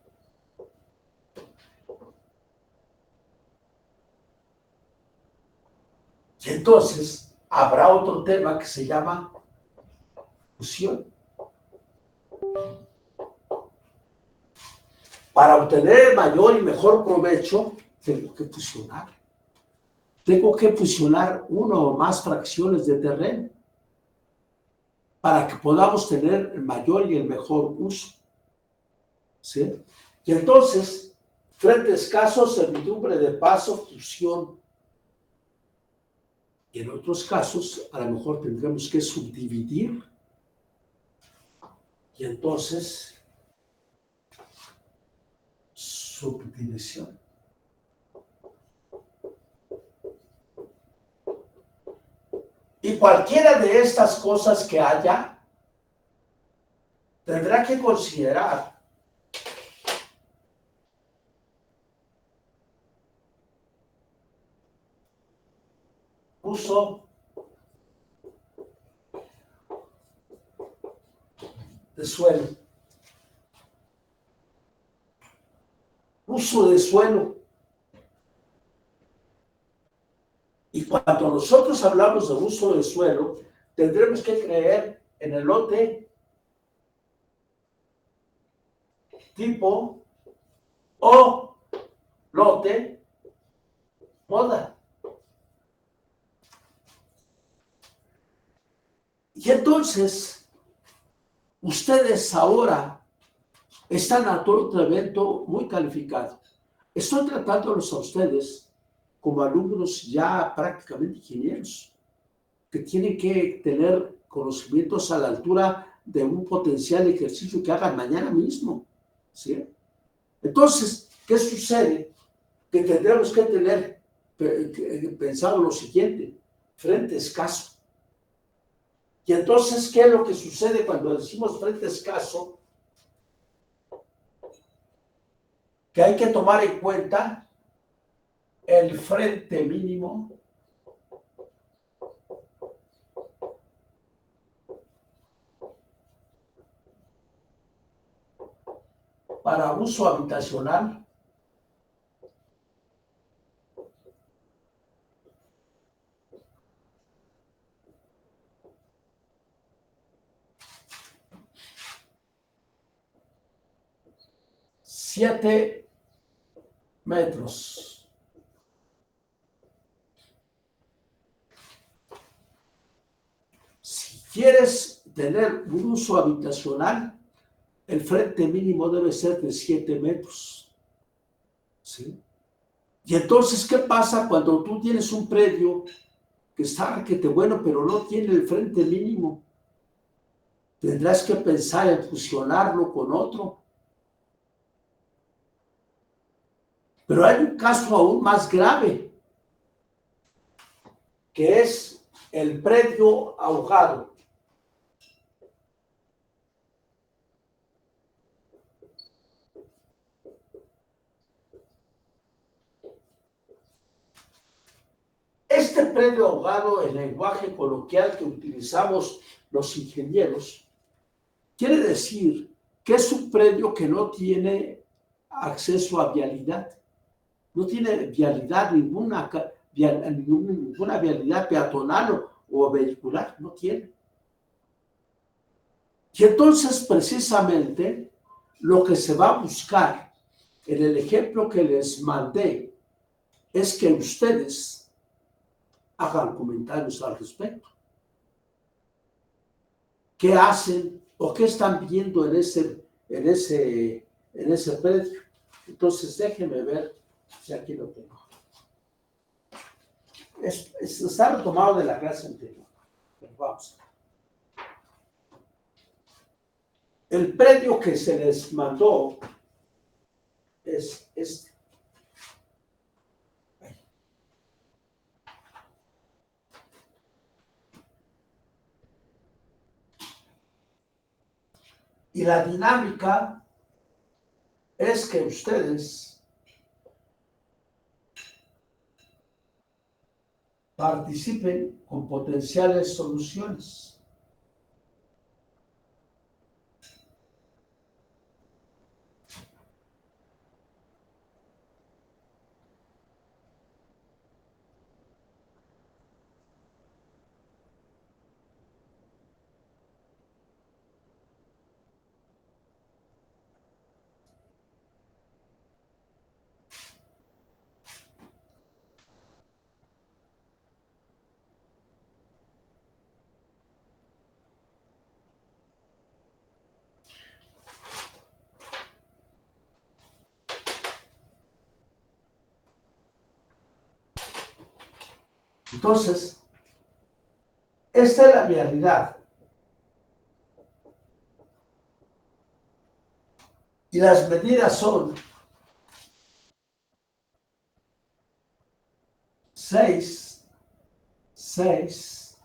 Y entonces habrá otro tema que se llama fusión. Para obtener el mayor y mejor provecho, tengo que fusionar. Tengo que fusionar una o más fracciones de terreno para que podamos tener el mayor y el mejor uso. ¿Sí? Y entonces, frente escaso, servidumbre de paso, fusión. Y en otros casos, a lo mejor tendremos que subdividir. Y entonces, subdivisión. Y cualquiera de estas cosas que haya, tendrá que considerar uso de suelo. Uso de suelo. Y cuando nosotros hablamos de uso de suelo, tendremos que creer en el lote tipo o lote moda. Y entonces, ustedes ahora están a todo otro evento muy calificado. Estoy tratándolos a ustedes como alumnos ya prácticamente ingenieros, que tienen que tener conocimientos a la altura de un potencial ejercicio que hagan mañana mismo. ¿Sí? Entonces, ¿qué sucede? Que tendremos que tener pensado lo siguiente, frente escaso. Y entonces, ¿qué es lo que sucede cuando decimos frente escaso? Que hay que tomar en cuenta el frente mínimo para uso habitacional $7 metros. Si quieres tener un uso habitacional, el frente mínimo debe ser de 7 metros. ¿Sí? Y entonces, ¿qué pasa cuando tú tienes un predio que está requete bueno, pero no tiene el frente mínimo? Tendrás que pensar en fusionarlo con otro. Pero hay un caso aún más grave, que es el predio ahogado. Este predio ahogado, el lenguaje coloquial que utilizamos los ingenieros, quiere decir que es un predio que no tiene acceso a vialidad, no tiene vialidad, ninguna vialidad peatonal o vehicular, no tiene. Y entonces, precisamente, lo que se va a buscar en el ejemplo que les mandé es que ustedes hagan comentarios al respecto. ¿Qué hacen o qué están viendo en ese predio? Entonces, déjenme ver si aquí lo tengo. Está retomado de la clase anterior. Pero vamos. El predio que se les mandó es este. Y la dinámica es que ustedes participen con potenciales soluciones. Entonces, esta es la vialidad. Y las medidas son 6, 6,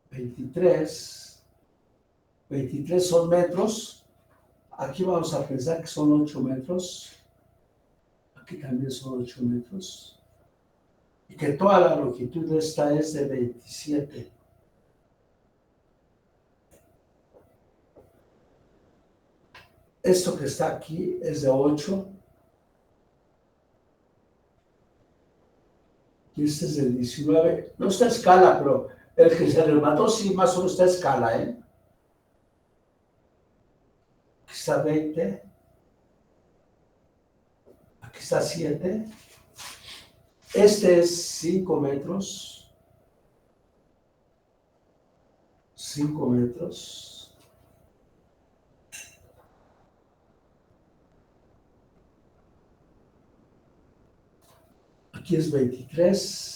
23, 23 son metros. Aquí vamos a pensar que son 8 metros. Aquí también son 8 metros. Y que toda la longitud de esta es de 27. Esto que está aquí es de 8. Y este es de 19. No está a escala, pero el que se remató sí más o menos está a escala, ¿eh? Aquí está 20. Aquí está 7. Este es 5 metros. 5 metros. Aquí es 23.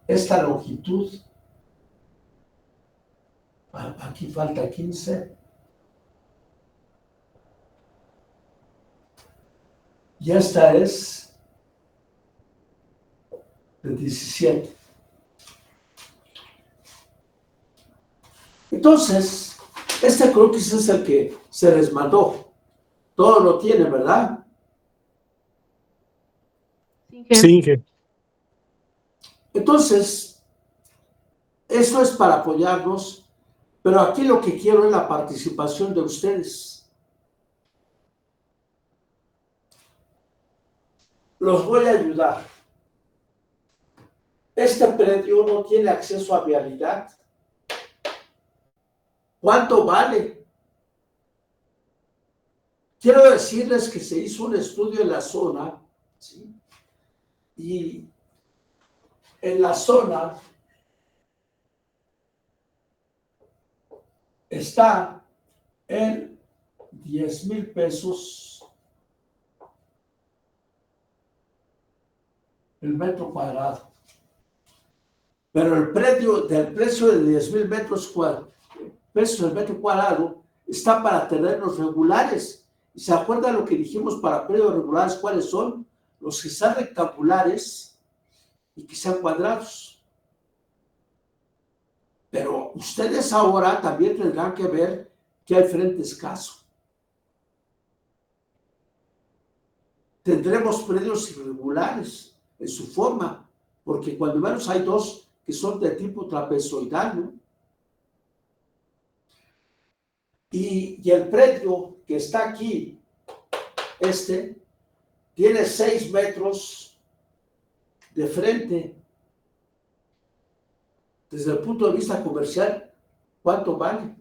Esta longitud, aquí falta 15. Y esta es de 17. Entonces, este croquis es el que se les mandó. Todo lo tiene, ¿verdad? Sí, Inge. Entonces, eso es para apoyarnos, pero aquí lo que quiero es la participación de ustedes. Los voy a ayudar. Este predio no tiene acceso a vialidad. ¿Cuánto vale? Quiero decirles que se hizo un estudio en la zona, ¿sí? Y en la zona está en 10,000 pesos el metro cuadrado. Pero el precio de 10,000 pesos el metro cuadrado está para terrenos regulares. ¿Y se acuerdan lo que dijimos para predios regulares? ¿Cuáles son? Los que sean rectangulares y que sean cuadrados. Pero ustedes ahora también tendrán que ver que hay frente escaso. Tendremos predios irregulares en su forma, porque cuando menos hay dos que son de tipo trapezoidal, ¿no? Y el predio que está aquí, tiene 6 metros de frente. Desde el punto de vista comercial, ¿cuánto vale?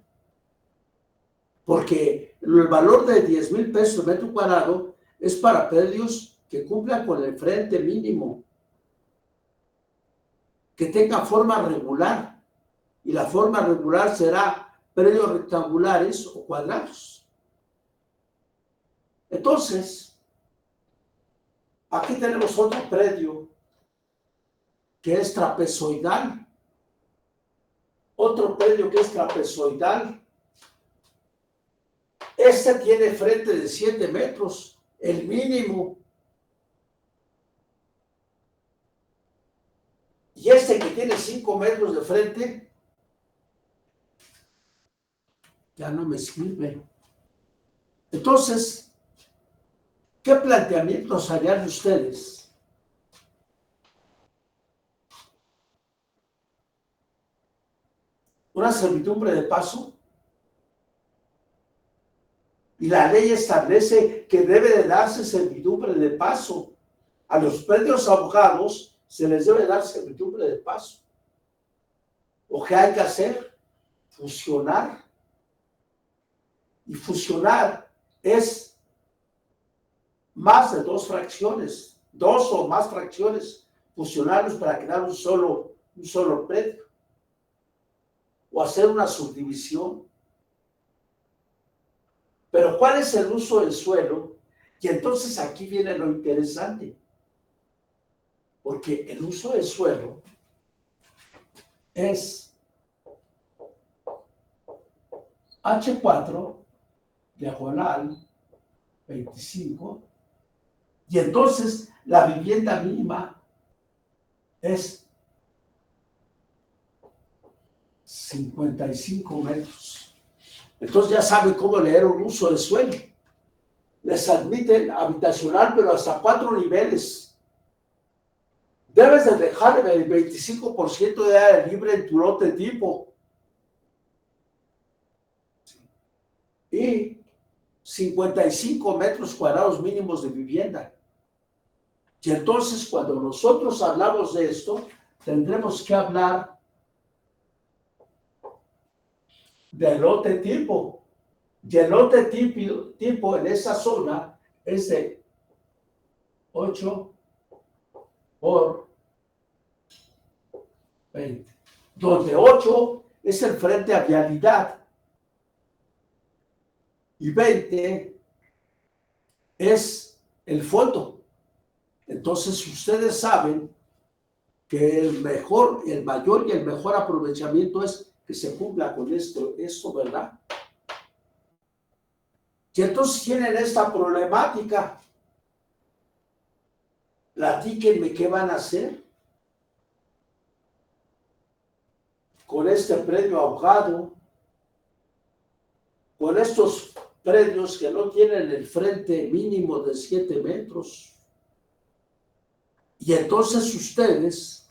Porque el valor de 10,000 pesos el metro cuadrado es para predios que cumplan con el frente mínimo, que tenga forma regular. Y la forma regular será predios rectangulares o cuadrados. Entonces, aquí tenemos otro predio que es trapezoidal. Otro predio que es trapezoidal. Este tiene frente de 7 metros, el mínimo. Y este que tiene 5 metros de frente, ya no me sirve. Entonces, ¿qué planteamientos harían ustedes? ¿Una servidumbre de paso? Y la ley establece que debe de darse servidumbre de paso. A los predios abogados se les debe dar servidumbre de paso. ¿O qué hay que hacer? Fusionar. Y fusionar es más de 2 fracciones, 2 o más fracciones, fusionarlos para crear un solo predio. O hacer una subdivisión. Pero ¿cuál es el uso del suelo? Y entonces aquí viene lo interesante. Porque el uso del suelo es H4, diagonal, 25, y entonces la vivienda mínima es 55 metros. Entonces ya saben cómo leer un uso de suelo. Les admiten habitacional, pero hasta 4 niveles. Debes de dejar el 25% de área libre en tu lote tipo. Y 55 metros cuadrados mínimos de vivienda. Y entonces, cuando nosotros hablamos de esto, tendremos que hablar de lote tipo. Y el lote tipo en esa zona es de 8 por 20, donde 8 es el frente a vialidad y 20 es el fondo. Entonces ustedes saben que el mayor y el mejor aprovechamiento es que se cumpla con esto, ¿verdad? Y entonces tienen esta problemática. Platíquenme qué van a hacer con este predio ahogado, con estos predios que no tienen el frente mínimo de 7 metros. Y entonces ustedes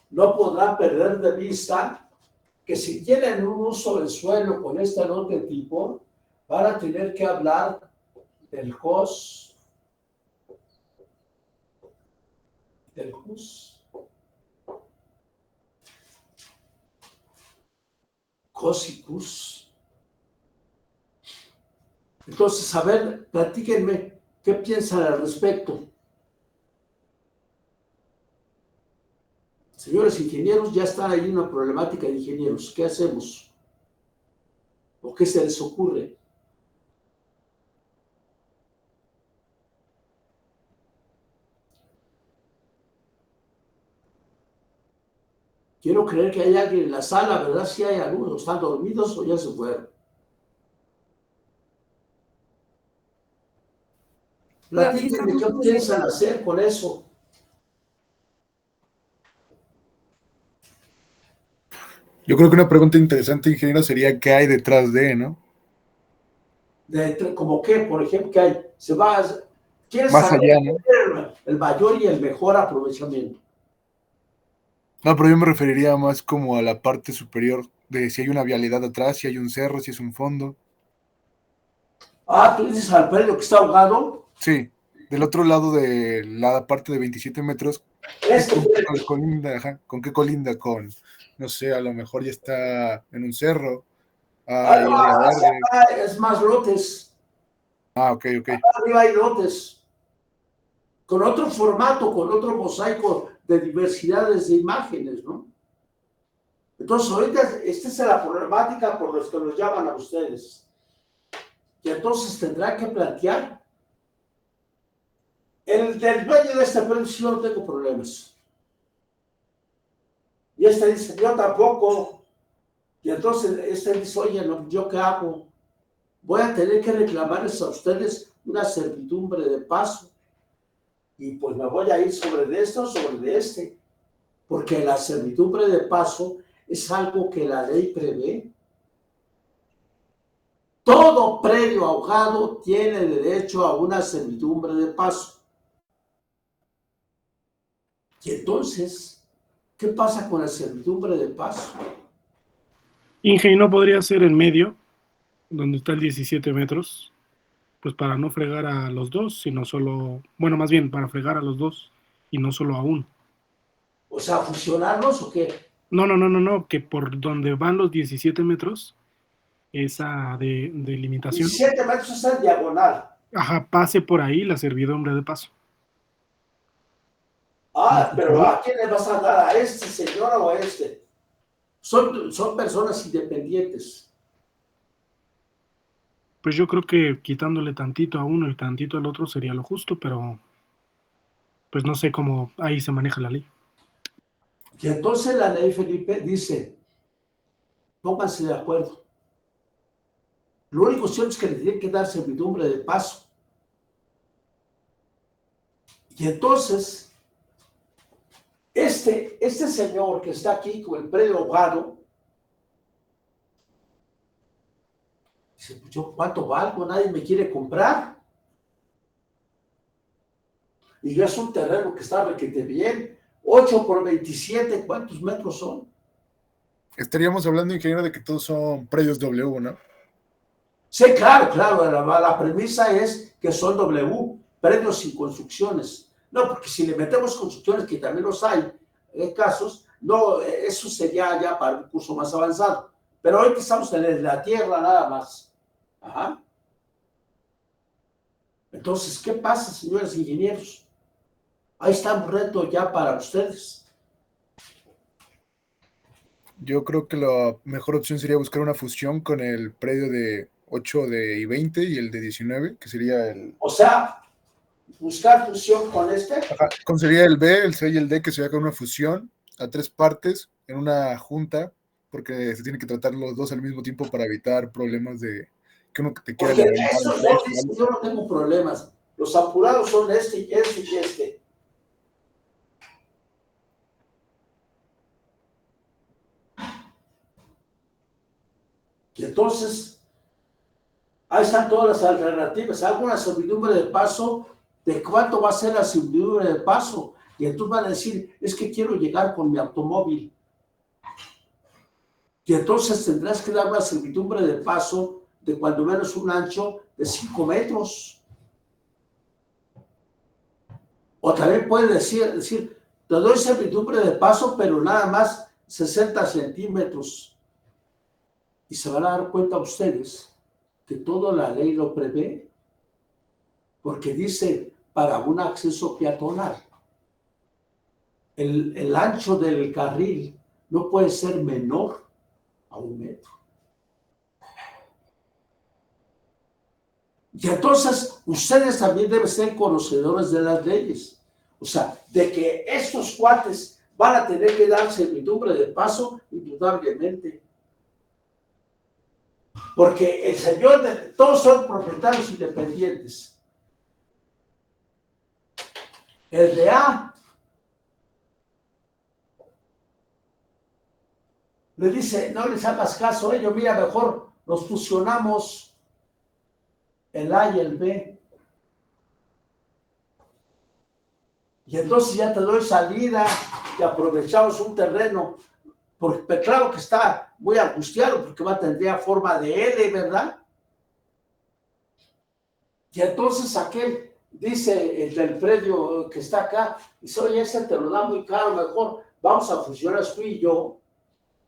no podrán perder de vista que si tienen un uso del suelo con este lote tipo, van a tener que hablar del COS, del CUS, COS y CUS. Entonces, a ver, platíquenme, ¿qué piensan al respecto? Señores ingenieros, ya están ahí una problemática de ingenieros. ¿Qué hacemos? ¿O qué se les ocurre? Quiero creer que hay alguien en la sala, ¿verdad? Si hay algunos, ¿están dormidos o ya se fueron? Platíquenme, ¿qué piensan hacer con eso? Yo creo que una pregunta interesante, ingeniero, sería qué hay detrás de, ¿no? ¿Como qué? Por ejemplo, ¿qué hay? ¿Quieres Más saber allá, ¿no? el mayor y el mejor aprovechamiento? No, pero yo me referiría más como a la parte superior de si hay una vialidad atrás, si hay un cerro, si es un fondo. Ah, ¿tú dices al predio que está ahogado? Sí, del otro lado de la parte de 27 metros, ¿con qué colinda? Ajá, ¿con qué colinda? Con, no sé, a lo mejor ya está en un cerro, hay área verde. Es más lotes. Ah, ok. Arriba hay lotes. Con otro formato, con otro mosaico de diversidades de imágenes, ¿no? Entonces, ahorita, esta es la problemática por los que los llaman a ustedes. Y entonces tendrá que plantear. El del dueño de este predio sí no tengo problemas. Y este dice, yo tampoco. Y entonces este dice, oye, no, ¿yo qué hago? Voy a tener que reclamarles a ustedes una servidumbre de paso. Y pues me voy a ir sobre de esto o sobre de este. porque la servidumbre de paso es algo que la ley prevé. Todo predio ahogado tiene derecho a una servidumbre de paso. Y entonces, ¿qué pasa con la servidumbre de paso? Inge, ¿y no podría ser en medio, donde está el 17 metros? Pues para no fregar a los dos, sino solo, bueno, más bien para fregar a los dos y no solo a uno. O sea, ¿fusionarlos o qué? No, que por donde van los 17 metros, esa de limitación, 17 metros es en diagonal. ajá, pase por ahí la servidumbre de paso. Ah, pero ¿a quién le vas a dar? ¿A este señor o a este? Son personas independientes. Pues yo creo que quitándole tantito a uno y tantito al otro sería lo justo, pero pues no sé cómo ahí se maneja la ley. Y entonces la ley, Felipe, dice, pónganse de acuerdo. Lo único cierto es que le tienen que dar servidumbre de paso. Y entonces, este señor que está aquí con el predio ahogado, dice, pues yo cuánto valgo, nadie me quiere comprar. Y ya es un terreno que está requete bien, 8 por 27, ¿cuántos metros son? Estaríamos hablando, ingeniero, de que todos son predios W, ¿no? Sí, claro, la premisa es que son W, predios sin construcciones. No, porque si le metemos construcciones, que también los hay, en casos, no, eso sería ya para un curso más avanzado. Pero ahorita estamos en la tierra nada más. Ajá. Entonces, ¿qué pasa, señores ingenieros? Ahí está un reto ya para ustedes. Yo creo que la mejor opción sería buscar una fusión con el predio de 8 y 20 y el de 19, que sería el... O sea, buscar fusión con este. Ajá, sería el B, el C y el D, que sería con una fusión a 3 partes en una junta, porque se tiene que tratar los dos al mismo tiempo para evitar problemas de que uno te quiera Porque levantar. esos dos dicen, yo no tengo problemas. Los apurados son este y este y este. Y entonces, ahí están todas las alternativas. Hago una servidumbre de paso. ¿De cuánto va a ser la servidumbre de paso? Y entonces van a decir, es que quiero llegar con mi automóvil. Y entonces tendrás que dar una servidumbre de paso de cuando menos un ancho de 5 metros. O también puedes decir, te doy servidumbre de paso, pero nada más 60 centímetros. Y se van a dar cuenta ustedes que toda la ley lo prevé, porque dice para un acceso peatonal. El ancho del carril no puede ser menor a 1 metro. Y entonces ustedes también deben ser conocedores de las leyes. O sea, de que estos cuates van a tener que dar servidumbre de paso, indudablemente. Porque el señor, todos son propietarios independientes. El de A le dice, no les hagas caso a ellos, mira, mejor nos fusionamos el A y el B. Y entonces ya te doy salida y aprovechamos un terreno, porque claro que está muy angustiado, porque tendría forma de L, ¿verdad? Y entonces aquel dice, el del predio que está acá, dice, oye, ese te lo da muy caro, mejor vamos a fusionar tú y yo,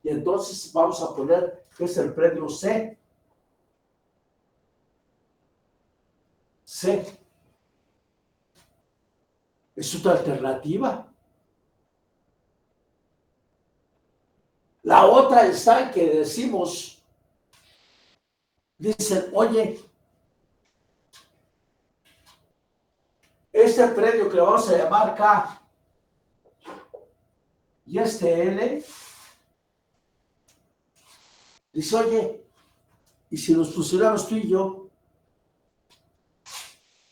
y entonces vamos a poner que es el predio C. C. Es otra alternativa. La otra está en que decimos, dicen, oye, este predio que lo vamos a llamar K y este L, dice, oye, ¿y si nos fusionamos tú y yo?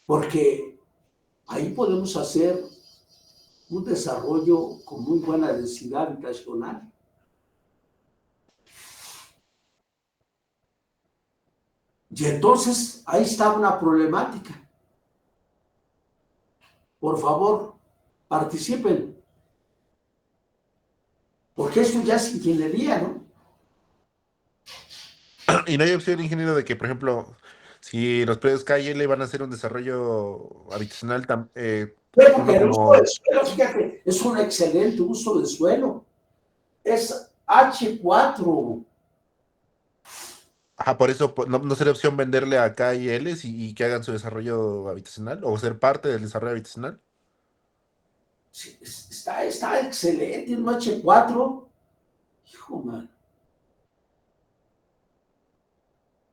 Porque ahí podemos hacer un desarrollo con muy buena densidad habitacional. Y entonces ahí está una problemática. Por favor, participen. Porque esto ya es ingeniería, ¿no? Y no hay opción, ingeniero, de que, por ejemplo, si los predios KL van a hacer un desarrollo habitacional, Pero uno porque el uso del como... suelo, fíjate, es un excelente uso del suelo. Es H4. Ajá, por eso no sería opción venderle a KLs y que hagan su desarrollo habitacional o ser parte del desarrollo habitacional. Sí, está excelente, un H4. Hijo, man.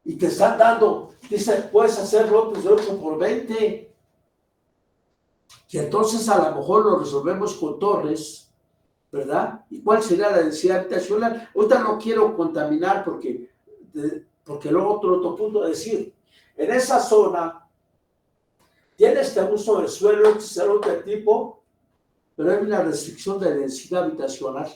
Y te están dando, dice, puedes hacer lotes de 8 por 20. Y entonces a lo mejor lo resolvemos con torres, ¿verdad? ¿Y cuál sería la densidad habitacional? Ahorita no quiero contaminar porque luego otro punto es decir, en esa zona tiene este uso del suelo, este es otro tipo, pero hay una restricción de densidad habitacional.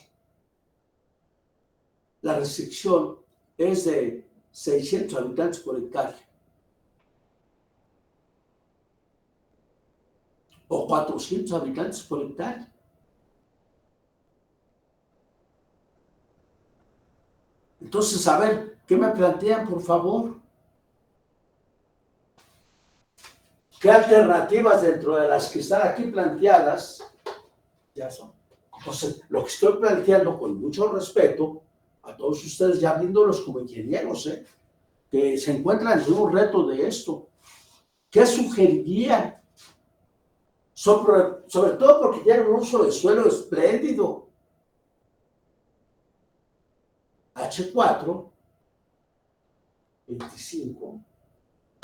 La restricción es de 600 habitantes por hectárea. O 400 habitantes por hectárea. Entonces, a ver, ¿qué me plantean, por favor? ¿Qué alternativas dentro de las que están aquí planteadas ya son? Entonces, lo que estoy planteando con mucho respeto a todos ustedes, ya viéndolos como ingenieros, que se encuentran en un reto de esto, ¿qué sugerirían? Sobre todo porque tienen un uso de suelo espléndido. H4, 25.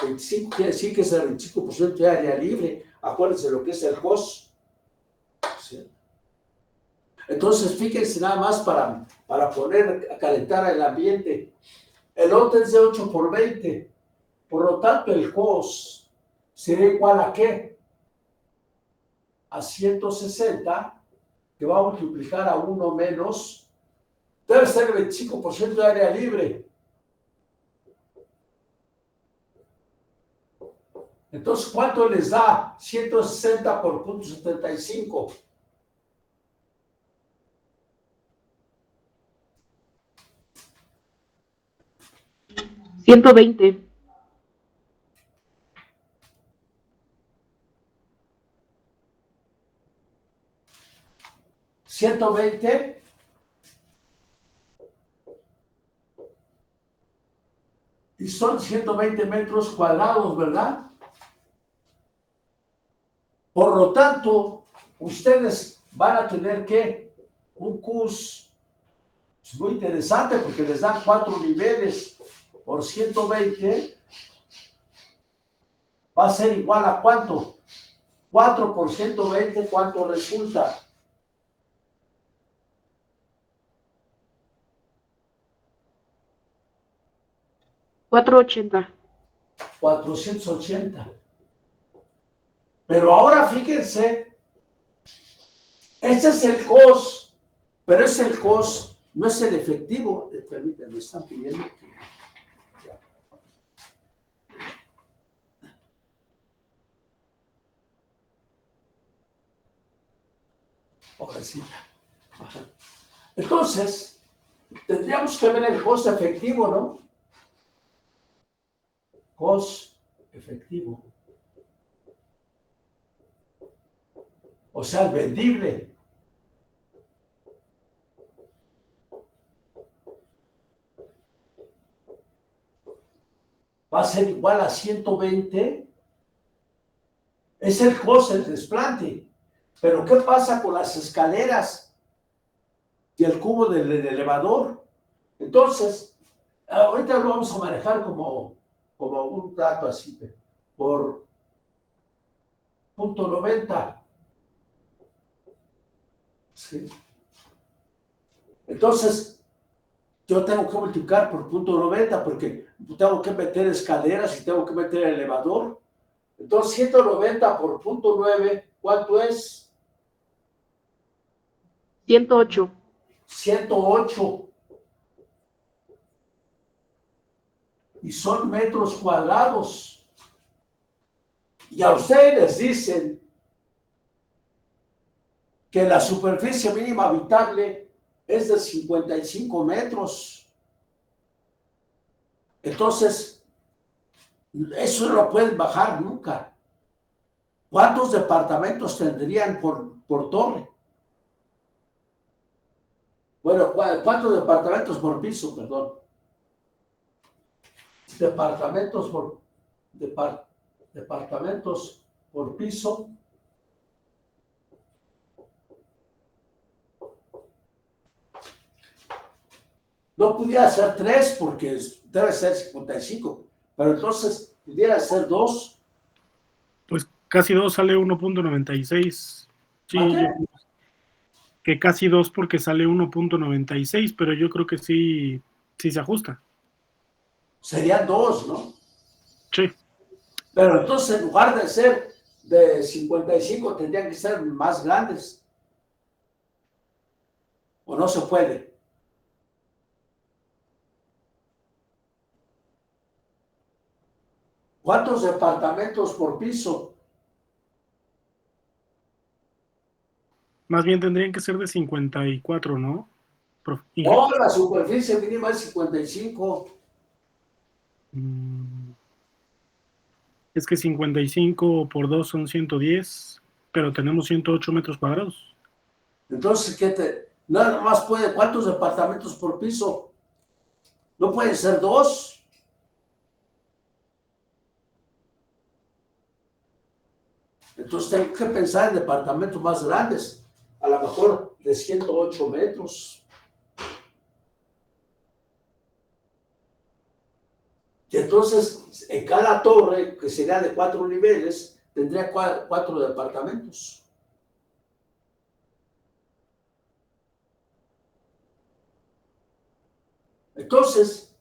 25 quiere decir que es el 25% de área libre. Acuérdense lo que es el COS. ¿Sí? Entonces, fíjense nada más para poner a calentar el ambiente. El lote es de 8 por 20. Por lo tanto, el COS sería igual a ¿qué? A 160, que va a multiplicar a 1 menos, debe ser el 25% de área libre. Entonces, ¿cuánto les da? 160 por 0.75. $120. ¿120? Y son 120 metros cuadrados, ¿verdad? Por lo tanto, ustedes van a tener que un CUS muy interesante porque les dan 4 niveles por 120. Va a ser igual a ¿cuánto? 4 por 120, ¿cuánto resulta? $480. 480. Pero ahora fíjense, este es el COS, pero es el COS, no es el efectivo. Permítanme, me están pidiendo que... Ahora sí. Entonces, tendríamos que ver el COS efectivo, ¿no? COS efectivo. O sea, el vendible. Va a ser igual a 120. Es el costo del desplante. Pero ¿qué pasa con las escaleras y el cubo del elevador? Entonces, ahorita lo vamos a manejar como un dato así, por 0.90. ¿Sí? Entonces, yo tengo que multiplicar por 0.90 porque tengo que meter escaleras y tengo que meter el elevador. Entonces, 190 por 0.9, ¿cuánto es? 108. 108. Y son metros cuadrados. Y a ustedes les dicen que la superficie mínima habitable es de 55 metros. Entonces, eso no lo pueden bajar nunca. ¿Cuántos departamentos tendrían por torre? Bueno, ¿cuántos departamentos por piso? Perdón. Departamentos por piso. No pudiera ser 3 porque debe ser 55, pero entonces pudiera ser 2. Pues casi 2 sale 1.96. Sí, que casi 2 porque sale 1.96, pero yo creo que sí se ajusta. Serían 2, ¿no? Sí. Pero entonces en lugar de ser de 55 tendrían que ser más grandes. ¿O no se puede? ¿Cuántos departamentos por piso? Más bien tendrían que ser de 54, ¿no? No, la superficie mínima es 55. Es que 55 por 2 son 110, pero tenemos 108 metros cuadrados. Entonces, nada más puede, ¿cuántos departamentos por piso? ¿No pueden ser 2? Entonces tengo que pensar en departamentos más grandes, a lo mejor de 108 metros. Y entonces, en cada torre, que sería de 4 niveles, tendría 4 departamentos. Entonces,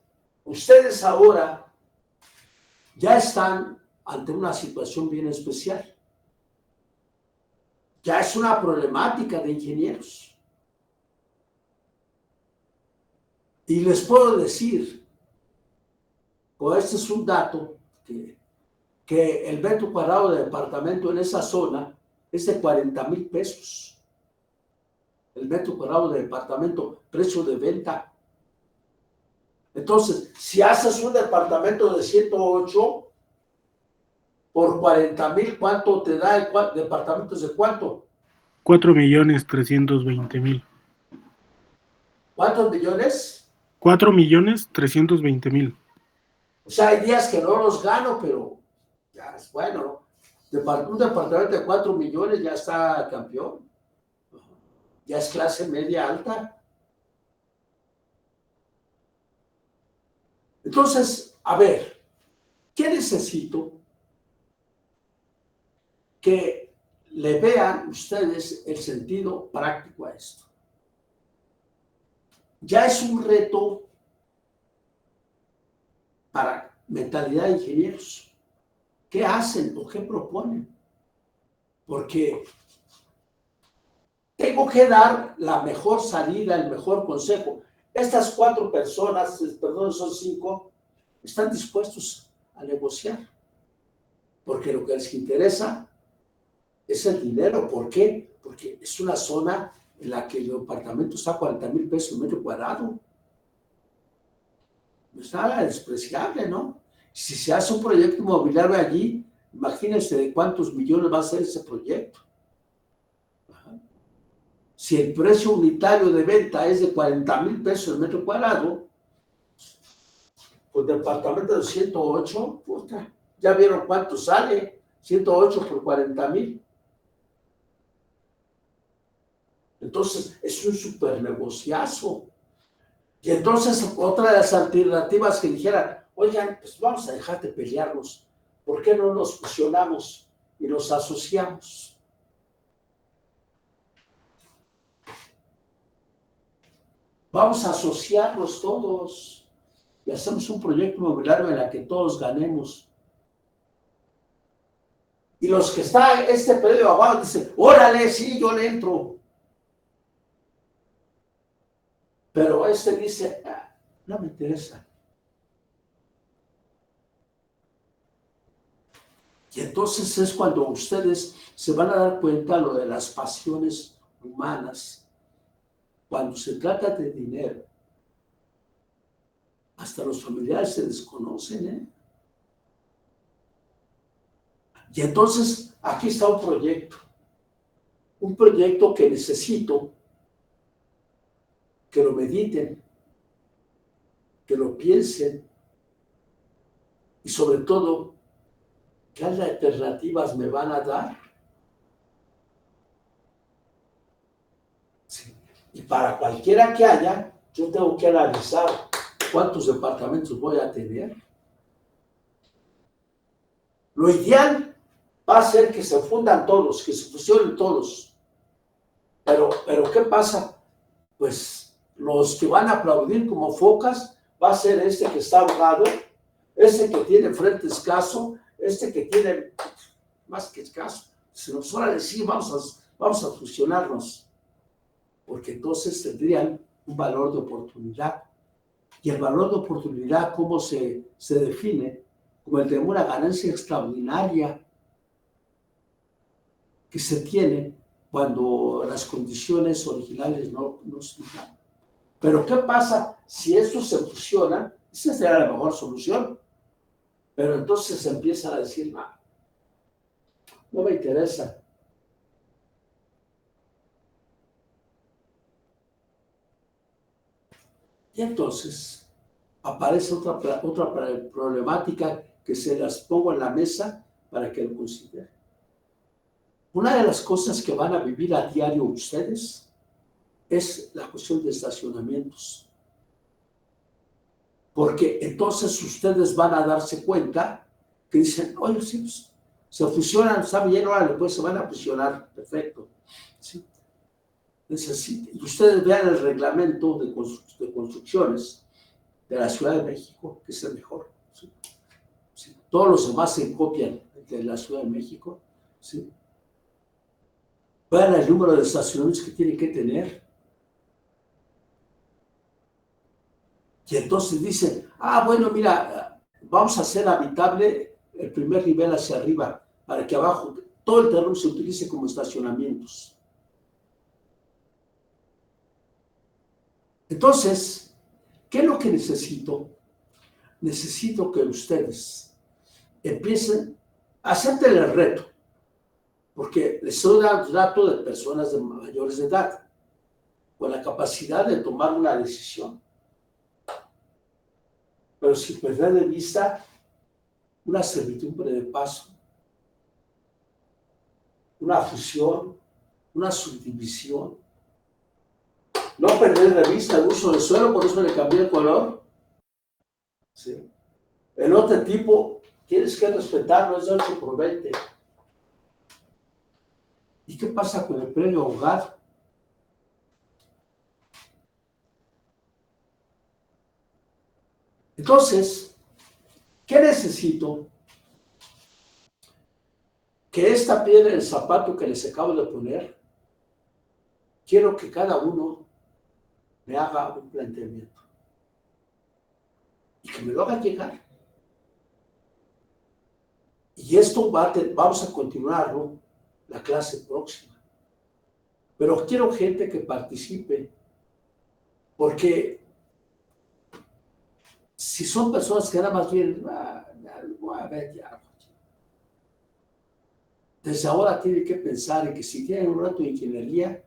ustedes ahora ya están ante una situación bien especial. Ya es una problemática de ingenieros. Y les puedo decir, pues este es un dato, que el metro cuadrado de departamento en esa zona es de 40,000 pesos. El metro cuadrado de departamento, precio de venta. Entonces, si haces un departamento de 108 por 40,000, ¿cuánto te da el departamento? ¿De cuánto? 4.320.000. ¿Cuántos millones? 4.320.000. O sea, hay días que no los gano, pero ya es bueno, ¿no? Un departamento de 4 millones ya está campeón. Ya es clase media alta. Entonces, a ver, ¿qué necesito? Que le vean ustedes el sentido práctico a esto. Ya es un reto para mentalidad de ingenieros. ¿Qué hacen o qué proponen? Porque tengo que dar la mejor salida, el mejor consejo. Estas 4 personas, perdón, son 5, están dispuestos a negociar. Porque lo que les interesa es el dinero. ¿Por qué? Porque es una zona en la que el departamento está a 40,000 pesos el metro cuadrado. No es nada despreciable, ¿no? Si se hace un proyecto inmobiliario allí, imagínense de cuántos millones va a ser ese proyecto. Ajá. Si el precio unitario de venta es de 40,000 pesos el metro cuadrado, pues departamento de 108, puta, ¿ya vieron cuánto sale? 108 por 40,000. Entonces, es un súper negociazo. Y entonces, otra de las alternativas que dijeran, oigan, pues vamos a dejar de pelearnos. ¿Por qué no nos fusionamos y nos asociamos? Vamos a asociarnos todos y hacemos un proyecto inmobiliario en el que todos ganemos. Y los que está este periodo abajo dicen, órale, sí, yo le entro. Pero este dice, no me interesa. Y entonces es cuando ustedes se van a dar cuenta lo de las pasiones humanas. Cuando se trata de dinero, hasta los familiares se desconocen, ¿eh? Y entonces aquí está un proyecto que necesito que lo mediten, que lo piensen y sobre todo, ¿qué alternativas me van a dar? Sí. Y para cualquiera que haya, yo tengo que analizar cuántos departamentos voy a tener. Lo ideal va a ser que se fundan todos, que se fusionen todos. Pero ¿qué pasa? Pues los que van a aplaudir como focas va a ser este que está ahogado, este que tiene frente escaso, este que tiene más que escaso. Se nos suele decir, vamos a fusionarnos, porque entonces tendrían un valor de oportunidad. Y el valor de oportunidad, ¿cómo se define? Como el de una ganancia extraordinaria que se tiene cuando las condiciones originales no se dan. Pero ¿qué pasa si estos se fusionan? Esa sería la mejor solución. Pero entonces se empiezan a decir, no me interesa. Y entonces aparece otra problemática que se las pongo en la mesa para que lo consideren. Una de las cosas que van a vivir a diario ustedes es la cuestión de estacionamientos. Porque entonces ustedes van a darse cuenta que dicen, oye, sí, pues, se fusionan, está bien, órale, pues se van a fusionar, perfecto. ¿Sí? Y ustedes vean el reglamento de construcciones de la Ciudad de México, que es el mejor. ¿Sí? ¿Sí? Todos los demás se copian de la Ciudad de México. ¿Sí? Vean el número de estacionamientos que tienen que tener. Y entonces dicen, bueno, mira, vamos a hacer habitable el primer nivel hacia arriba, para que abajo todo el terreno se utilice como estacionamientos. Entonces, ¿qué es lo que necesito? Necesito que ustedes empiecen a acepten el reto, porque les estoy dando datos de personas de mayores de edad, con la capacidad de tomar una decisión, pero sin perder de vista una servidumbre de paso, una fusión, una subdivisión. No perder de vista el uso del suelo, por eso le cambié el color. ¿Sí? El otro tipo, tienes que respetarlo, es de 8 por 20. ¿Y qué pasa con el premio hogar? Entonces, ¿qué necesito? Que esta piedra en el zapato que les acabo de poner, quiero que cada uno me haga un planteamiento y que me lo haga llegar. Y esto vamos a continuarlo la clase próxima. Pero quiero gente que participe, porque si son personas que nada más vienen, voy a ver ya. Desde ahora tienen que pensar en que si tienen un reto de ingeniería,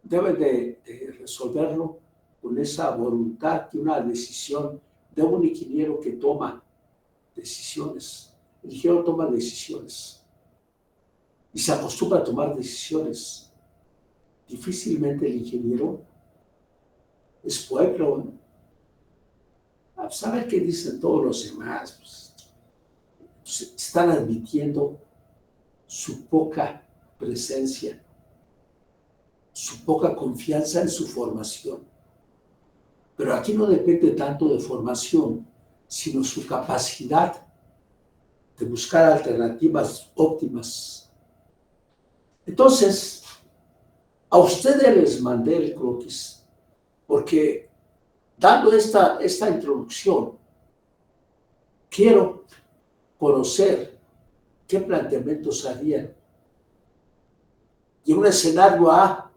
deben de resolverlo con esa voluntad y una decisión de un ingeniero que toma decisiones. El ingeniero toma decisiones y se acostumbra a tomar decisiones. Difícilmente el ingeniero es pueblo, ¿no? ¿Sabe qué dicen todos los demás? Pues, están admitiendo su poca presencia, su poca confianza en su formación. Pero aquí no depende tanto de formación, sino su capacidad de buscar alternativas óptimas. Entonces, a ustedes les mandé el croquis, porque dando esta introducción, quiero conocer qué planteamientos harían. Y un escenario A,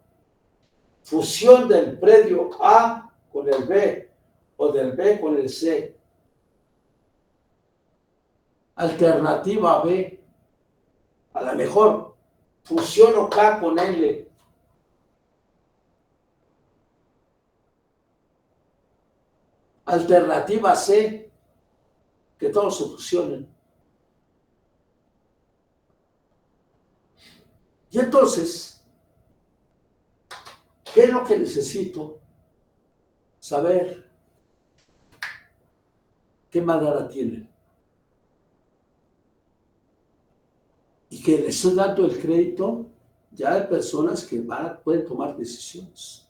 fusión del predio A con el B o del B con el C. Alternativa B, a lo mejor fusiono K con L. Alternativa C, que todos se fusionen. Y entonces, ¿qué es lo que necesito? Saber qué madera tienen. Y que le estoy dando el crédito ya de personas que pueden tomar decisiones.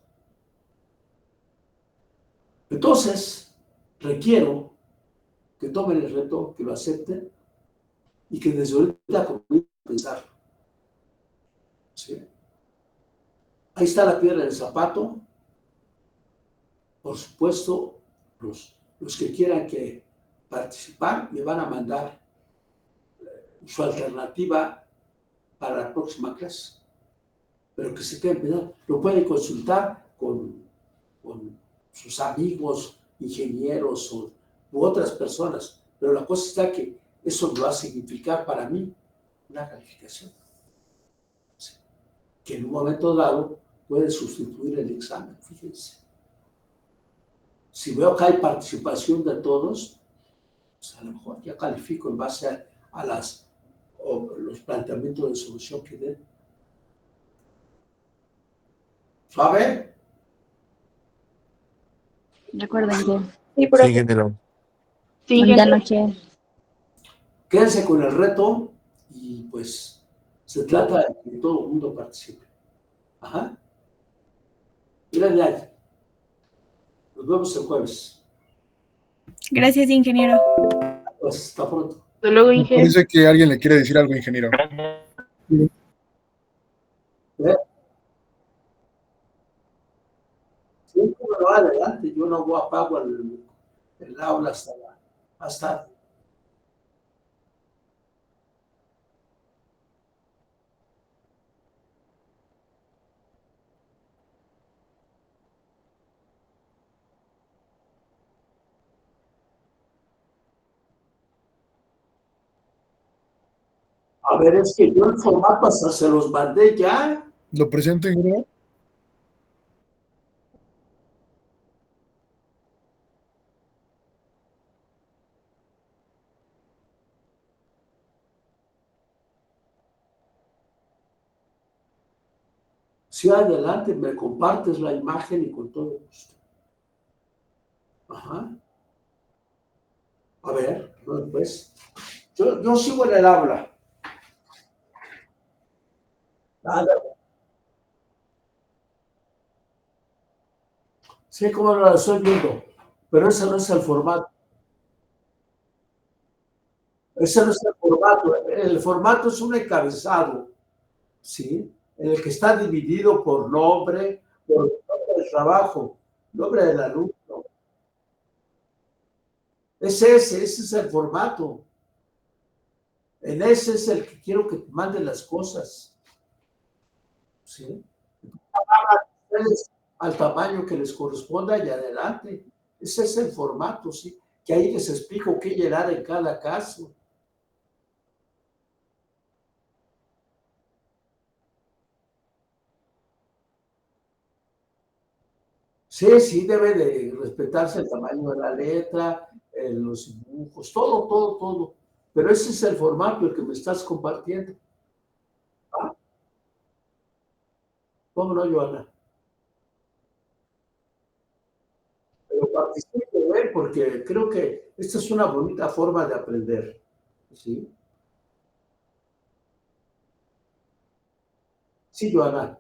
Entonces, requiero que tomen el reto, que lo acepten y que desde ahorita comiencen a pensarlo. ¿Sí? Ahí está la piedra del zapato. Por supuesto, los que quieran participar me van a mandar su alternativa para la próxima clase. Pero que se queden pensados. Lo pueden consultar con sus amigos, ingenieros u otras personas. Pero la cosa está que eso va a significar para mí una calificación. ¿Sí? Que en un momento dado puede sustituir el examen, fíjense. Si veo que hay participación de todos, pues a lo mejor ya califico en base a los planteamientos de solución que den. ¿Sabe? Recuerden que Sí, profe. Sí, ingeniero. Sí, bonita ingeniero. noche. Quédense con el reto y pues se trata de que todo el mundo participe. Ajá. Mira de ahí. Nos vemos el jueves. Gracias, ingeniero. Pues hasta pronto. Hasta luego, Me ingeniero. parece que alguien le quiere decir algo, ingeniero. Sí, cómo no, adelante. Yo no apago el aula hasta A ver, es que yo el formato hasta se los mandé ya. ¿Lo presento, ingeniero? Sí, adelante, me compartes la imagen y con todo gusto. Ajá. A ver, pues. Yo sigo en el aula. Nada. Sí, como lo estoy viendo, pero ese no es el formato. Ese no es el formato. El formato es un encabezado, ¿sí? En el que está dividido por nombre del trabajo, nombre del alumno. Ese es el formato. En ese es el que quiero que te manden las cosas. ¿Sí? Al tamaño que les corresponda y adelante. Ese es el formato, ¿sí? Que ahí les explico qué llenar en cada caso. Sí, debe de respetarse el tamaño de la letra, los dibujos, todo. Pero ese es el formato el que me estás compartiendo. ¿Ah? ¿Cómo no, Joana? Pero participe, porque creo que esta es una bonita forma de aprender. ¿Sí? Sí, Joana.